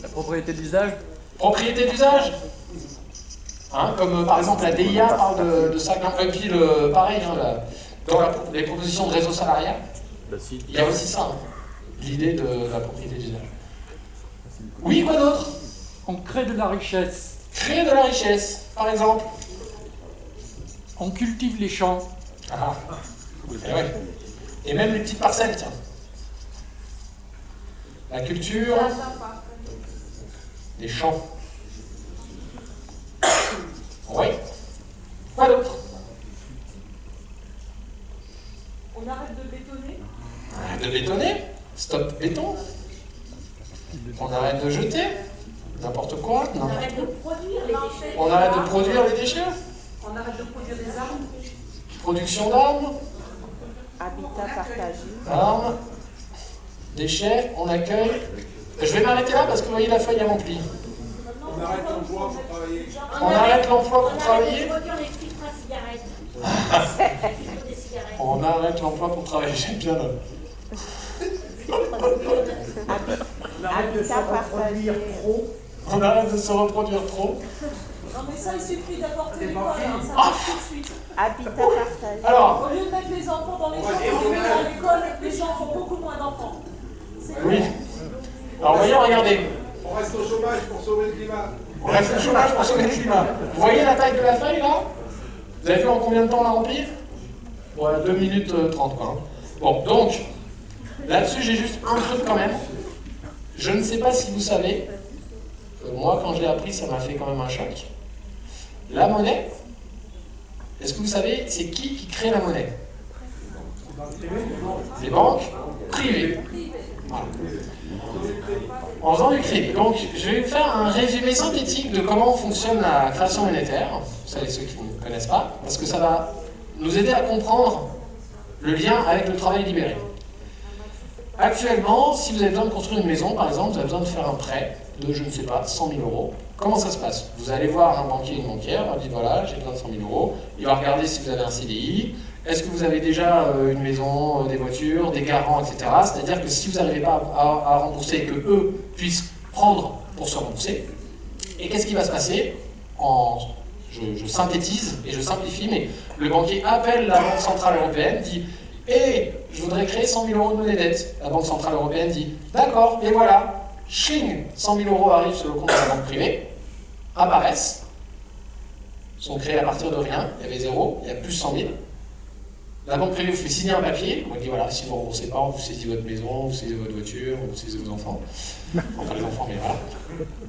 La propriété d'usage. Propriété d'usage. Hein, comme par exemple la DIA parle de ça, et puis pareil, hein, dans les propositions de réseau salarial, il y a aussi ça, hein, l'idée de la propriété d'usage. Oui, quoi d'autre? On crée de la richesse. Créer de la richesse, par exemple. On cultive les champs. Ah, et ouais. Et même les petites parcelles, tiens. La culture, les champs. Oui. Quoi d'autre? On arrête de bétonner. Arrête de bétonner. Stop béton. On arrête de jeter. N'importe quoi. On arrête de produire les déchets. On arrête de produire les déchets. On arrête de produire des armes. Production d'armes. Habitat partagé. Armes. Déchets. On accueille. Je vais m'arrêter là parce que vous voyez la feuille est remplie. On arrête l'emploi pour travailler. On arrête l'emploi pour On travailler. arrête de produire les filtres à cigarettes. Les filtres des cigarettes. On arrête l'emploi pour travailler. J'aime bien là. Habitat partagé. On arrête de se reproduire trop. Non mais ça il suffit d'apporter l'école, hein, ça marche tout de suite. Habitat partagé. Alors, Au lieu de mettre les enfants dans les champs, à l'école, les gens font beaucoup moins d'enfants. oui. Alors voyons, regardez. On reste au chômage pour sauver le climat. On reste au chômage pour sauver le climat. Vous voyez la taille de la feuille là? Vous avez vu en combien de temps on l'a remplie? Ouais, 2 minutes 30 quoi. Bon, donc, là-dessus j'ai juste un truc quand même. Je ne sais pas si vous savez, moi quand je l'ai appris ça m'a fait quand même un choc. La monnaie, est-ce que vous savez c'est qui crée la monnaie? Les banques privées. Voilà. En faisant du crédit. Donc, je vais vous faire un résumé synthétique de comment fonctionne la création monétaire. Vous savez, ceux qui ne connaissent pas, parce que ça va nous aider à comprendre le lien avec le travail libéré. Actuellement, si vous avez besoin de construire une maison, par exemple, vous avez besoin de faire un prêt de, je ne sais pas, 100 000 euros. Comment ça se passe? Vous allez voir un banquier, une banquière, vous dites voilà, j'ai besoin de 100 000 euros. Il va regarder si vous avez un CDI. Est-ce que vous avez déjà une maison, des voitures, des garants, etc. C'est-à-dire que si vous n'arrivez pas à rembourser, que eux puissent prendre pour se rembourser. Et qu'est-ce qui va se passer? Je synthétise et je simplifie, mais le banquier appelle la Banque Centrale Européenne, dit « Eh, je voudrais créer 100 000 euros de monnaie dette ». La Banque Centrale Européenne dit « D'accord, et voilà, ching, 100 000 euros arrivent sur le compte de la banque privée, apparaissent, sont créés à partir de rien, il y avait zéro, il y a plus 100 000. La banque privée vous fait signer un papier, on dit voilà, si vous ne remboursez pas, on vous saisit votre maison, vous saisissez votre voiture, vous saisissez vos enfants. Enfin les enfants, mais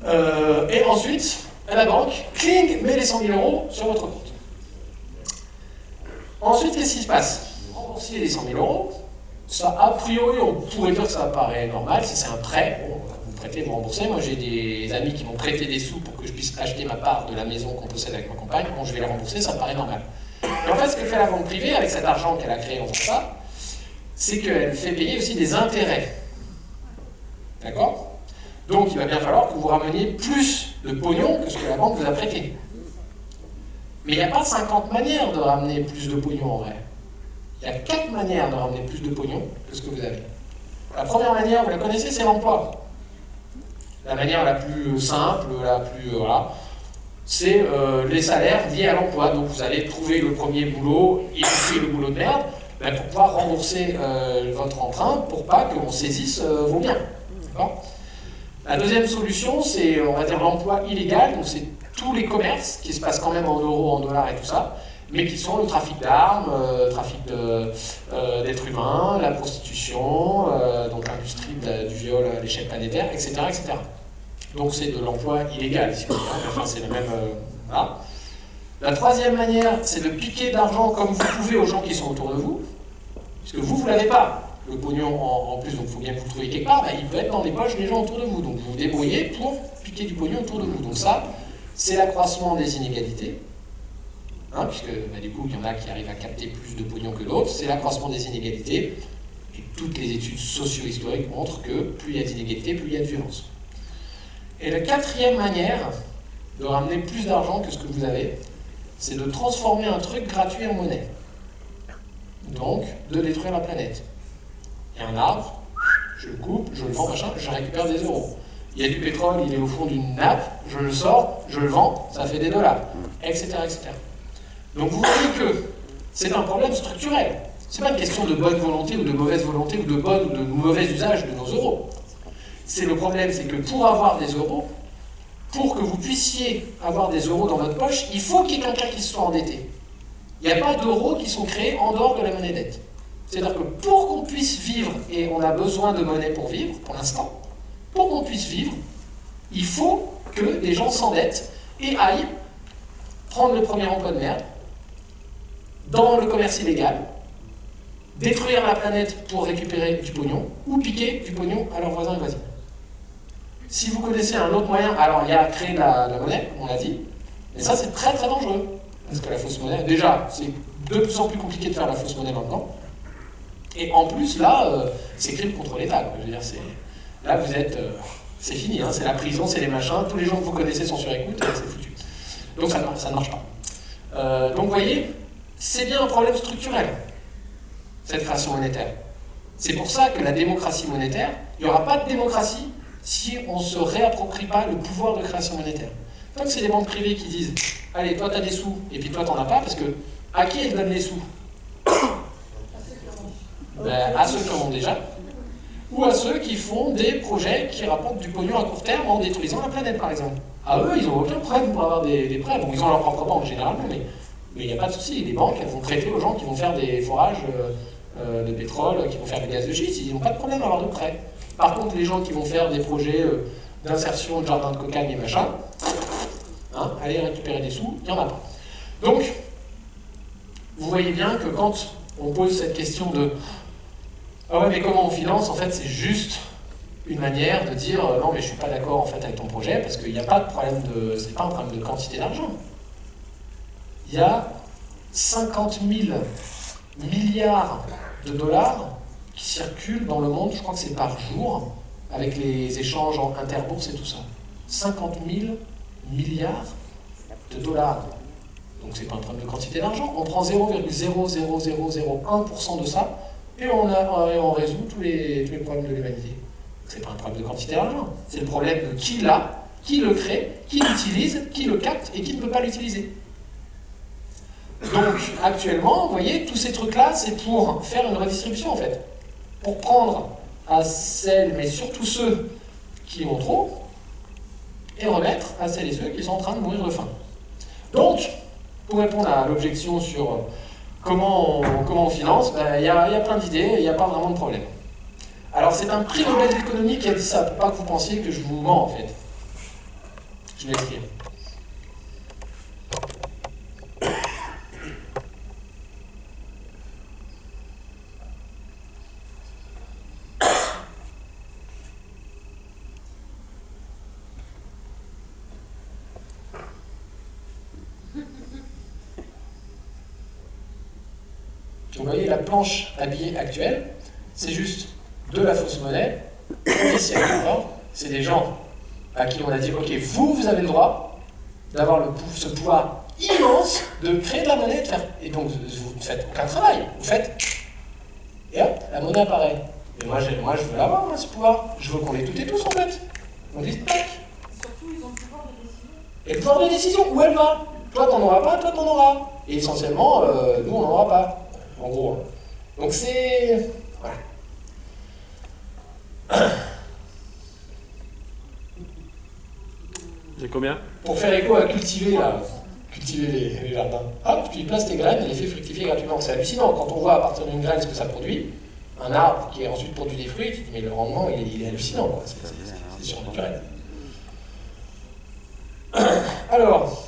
voilà. Et ensuite, la banque, cling, met les 100 000 euros sur votre compte. Ensuite, qu'est-ce qui se passe? Vous remboursez les 100 000 euros, ça a priori, on pourrait dire que ça paraît normal, si c'est un prêt, bon, vous prêtez, vous remboursez. Moi j'ai des amis qui m'ont prêté des sous pour que je puisse acheter ma part de la maison qu'on possède avec ma compagne, bon je vais les rembourser, ça me paraît normal. Et en fait, ce que fait la banque privée avec cet argent qu'elle a créé en faisant ça, c'est qu'elle fait payer aussi des intérêts. D'accord? Donc il va bien falloir que vous rameniez plus de pognon que ce que la banque vous a prêté. Mais il n'y a pas 50 manières de ramener plus de pognon en vrai. Il y a 4 manières de ramener plus de pognon que ce que vous avez. La première manière, vous la connaissez, c'est l'emploi. La manière la plus simple, la plus... voilà. C'est les salaires liés à l'emploi. Donc vous allez trouver le premier boulot et puis le boulot de merde pour pouvoir rembourser votre emprunt pour pas qu'on saisisse vos biens. La deuxième solution, c'est on va dire l'emploi illégal. Donc c'est tous les commerces qui se passent quand même en euros, en dollars et tout ça, mais qui sont le trafic d'armes, trafic d'êtres humains, la prostitution, donc l'industrie du viol à l'échelle planétaire, etc., etc. Donc c'est de l'emploi illégal, si vous voulez, mais enfin c'est le même... voilà. La troisième manière, c'est de piquer de l'argent comme vous pouvez aux gens qui sont autour de vous, puisque vous ne l'avez pas, le pognon en plus, donc il faut bien que vous le trouviez quelque part, bah, il peut être dans les poches des gens autour de vous, donc vous vous débrouillez pour piquer du pognon autour de vous. Donc ça, c'est l'accroissement des inégalités, hein, puisque bah, du coup, il y en a qui arrivent à capter plus de pognon que d'autres, c'est l'accroissement des inégalités, et toutes les études socio-historiques montrent que plus il y a d'inégalités, plus il y a de violence. Et la quatrième manière de ramener plus d'argent que ce que vous avez, c'est de transformer un truc gratuit en monnaie. Donc, de détruire la planète. Il y a un arbre, je le coupe, je le vends, machin, je récupère des euros. Il y a du pétrole, il est au fond d'une nappe, je le sors, je le vends, ça fait des dollars, etc., etc. Donc vous voyez que c'est un problème structurel. C'est pas une question de bonne volonté ou de mauvaise volonté ou de bon ou de mauvais usage de nos euros. C'est le problème, c'est que pour avoir des euros, pour que vous puissiez avoir des euros dans votre poche, il faut qu'il y ait quelqu'un qui se soit endetté. Il n'y a pas d'euros qui sont créés en dehors de la monnaie dette. C'est-à-dire que pour qu'on puisse vivre, et on a besoin de monnaie pour vivre, pour l'instant, pour qu'on puisse vivre, il faut que des gens s'endettent et aillent prendre le premier emploi de merde dans le commerce illégal, détruire la planète pour récupérer du pognon, ou piquer du pognon à leurs voisins et voisines. Si vous connaissez un autre moyen, alors il y a créer la monnaie, on l'a dit, mais ça c'est très très dangereux. Parce que la fausse monnaie, déjà, c'est de plus en plus compliqué de faire la fausse monnaie maintenant. Et en plus, là, c'est crime contre l'État. Je veux dire, là, vous êtes... c'est fini, hein, c'est la prison, c'est les machins, tous les gens que vous connaissez sont sur écoute, et c'est foutu. Donc ça ne marche pas. Donc vous voyez, c'est bien un problème structurel, cette création monétaire. C'est pour ça que la démocratie monétaire, il n'y aura pas de démocratie si on ne se réapproprie pas le pouvoir de création monétaire. Tant que c'est des banques privées qui disent « Allez, toi, tu as des sous, et puis toi, tu n'en as pas », parce que à qui elles donnent les sous? À ceux qui en ont déjà, ou à ceux qui font des projets qui rapportent du pognon à court terme en détruisant la planète, par exemple. À eux, ils n'ont aucun problème pour avoir des prêts. Bon, ils ont leur propre banque, généralement, mais il n'y a pas de souci. Les banques, elles vont prêter aux gens qui vont faire des forages de pétrole, qui vont faire du gaz de schiste, ils n'ont pas de problème à avoir de prêts. Par contre, les gens qui vont faire des projets d'insertion de jardin de cocagne et machin, hein, aller récupérer des sous, il n'y en a pas. Donc, vous voyez bien que quand on pose cette question de « Ah ouais, mais comment on finance ?» En fait, c'est juste une manière de dire « Non, mais je ne suis pas d'accord en fait, avec ton projet, parce qu'il n'y a pas de problème de... c'est pas un problème de quantité d'argent. Il y a 50 000 milliards de dollars qui circulent dans le monde, je crois que c'est par jour, avec les échanges en interbourse et tout ça. 50 000 milliards de dollars. Donc c'est pas un problème de quantité d'argent. On prend 0,00001% de ça et on résout tous les problèmes de l'humanité. C'est pas un problème de quantité d'argent. C'est le problème de qui l'a, qui le crée, qui l'utilise, qui le capte et qui ne peut pas l'utiliser. Donc actuellement, vous voyez, tous ces trucs-là, c'est pour faire une redistribution en fait. Pour prendre à celles, mais surtout ceux qui ont trop, et remettre à celles et ceux qui sont en train de mourir de faim. Donc, pour répondre à l'objection sur comment on finance, il y a plein d'idées, il n'y a pas vraiment de problème. Alors c'est un prix Nobel d'économie qui a dit ça, pour pas que vous pensiez que je vous mens en fait. Je vais l'expliquer. Vous voyez, la planche à billets actuelle, c'est juste de la fausse monnaie officielle. C'est des gens à qui on a dit, ok, vous avez le droit d'avoir ce pouvoir immense de créer de la monnaie, de faire... et donc vous ne faites aucun travail. Vous faites, et hop, la monnaie apparaît. Et moi je veux l'avoir, ce pouvoir. Je veux qu'on ait toutes et tous en fait. On dit, tac. Surtout, ils ont le pouvoir de décider. Et le pouvoir de décision, où elle va? Toi t'en auras pas, toi t'en auras. Et essentiellement, nous on n'en aura pas. En gros. Donc c'est... Voilà. J'ai combien? Pour faire écho à cultiver les jardins. Hop, tu y places tes graines et les fais fructifier gratuitement. C'est hallucinant quand on voit à partir d'une graine ce que ça produit. Un arbre qui ensuite produit des fruits, tu te dis mais le rendement il est hallucinant, quoi. C'est surnaturel. Alors,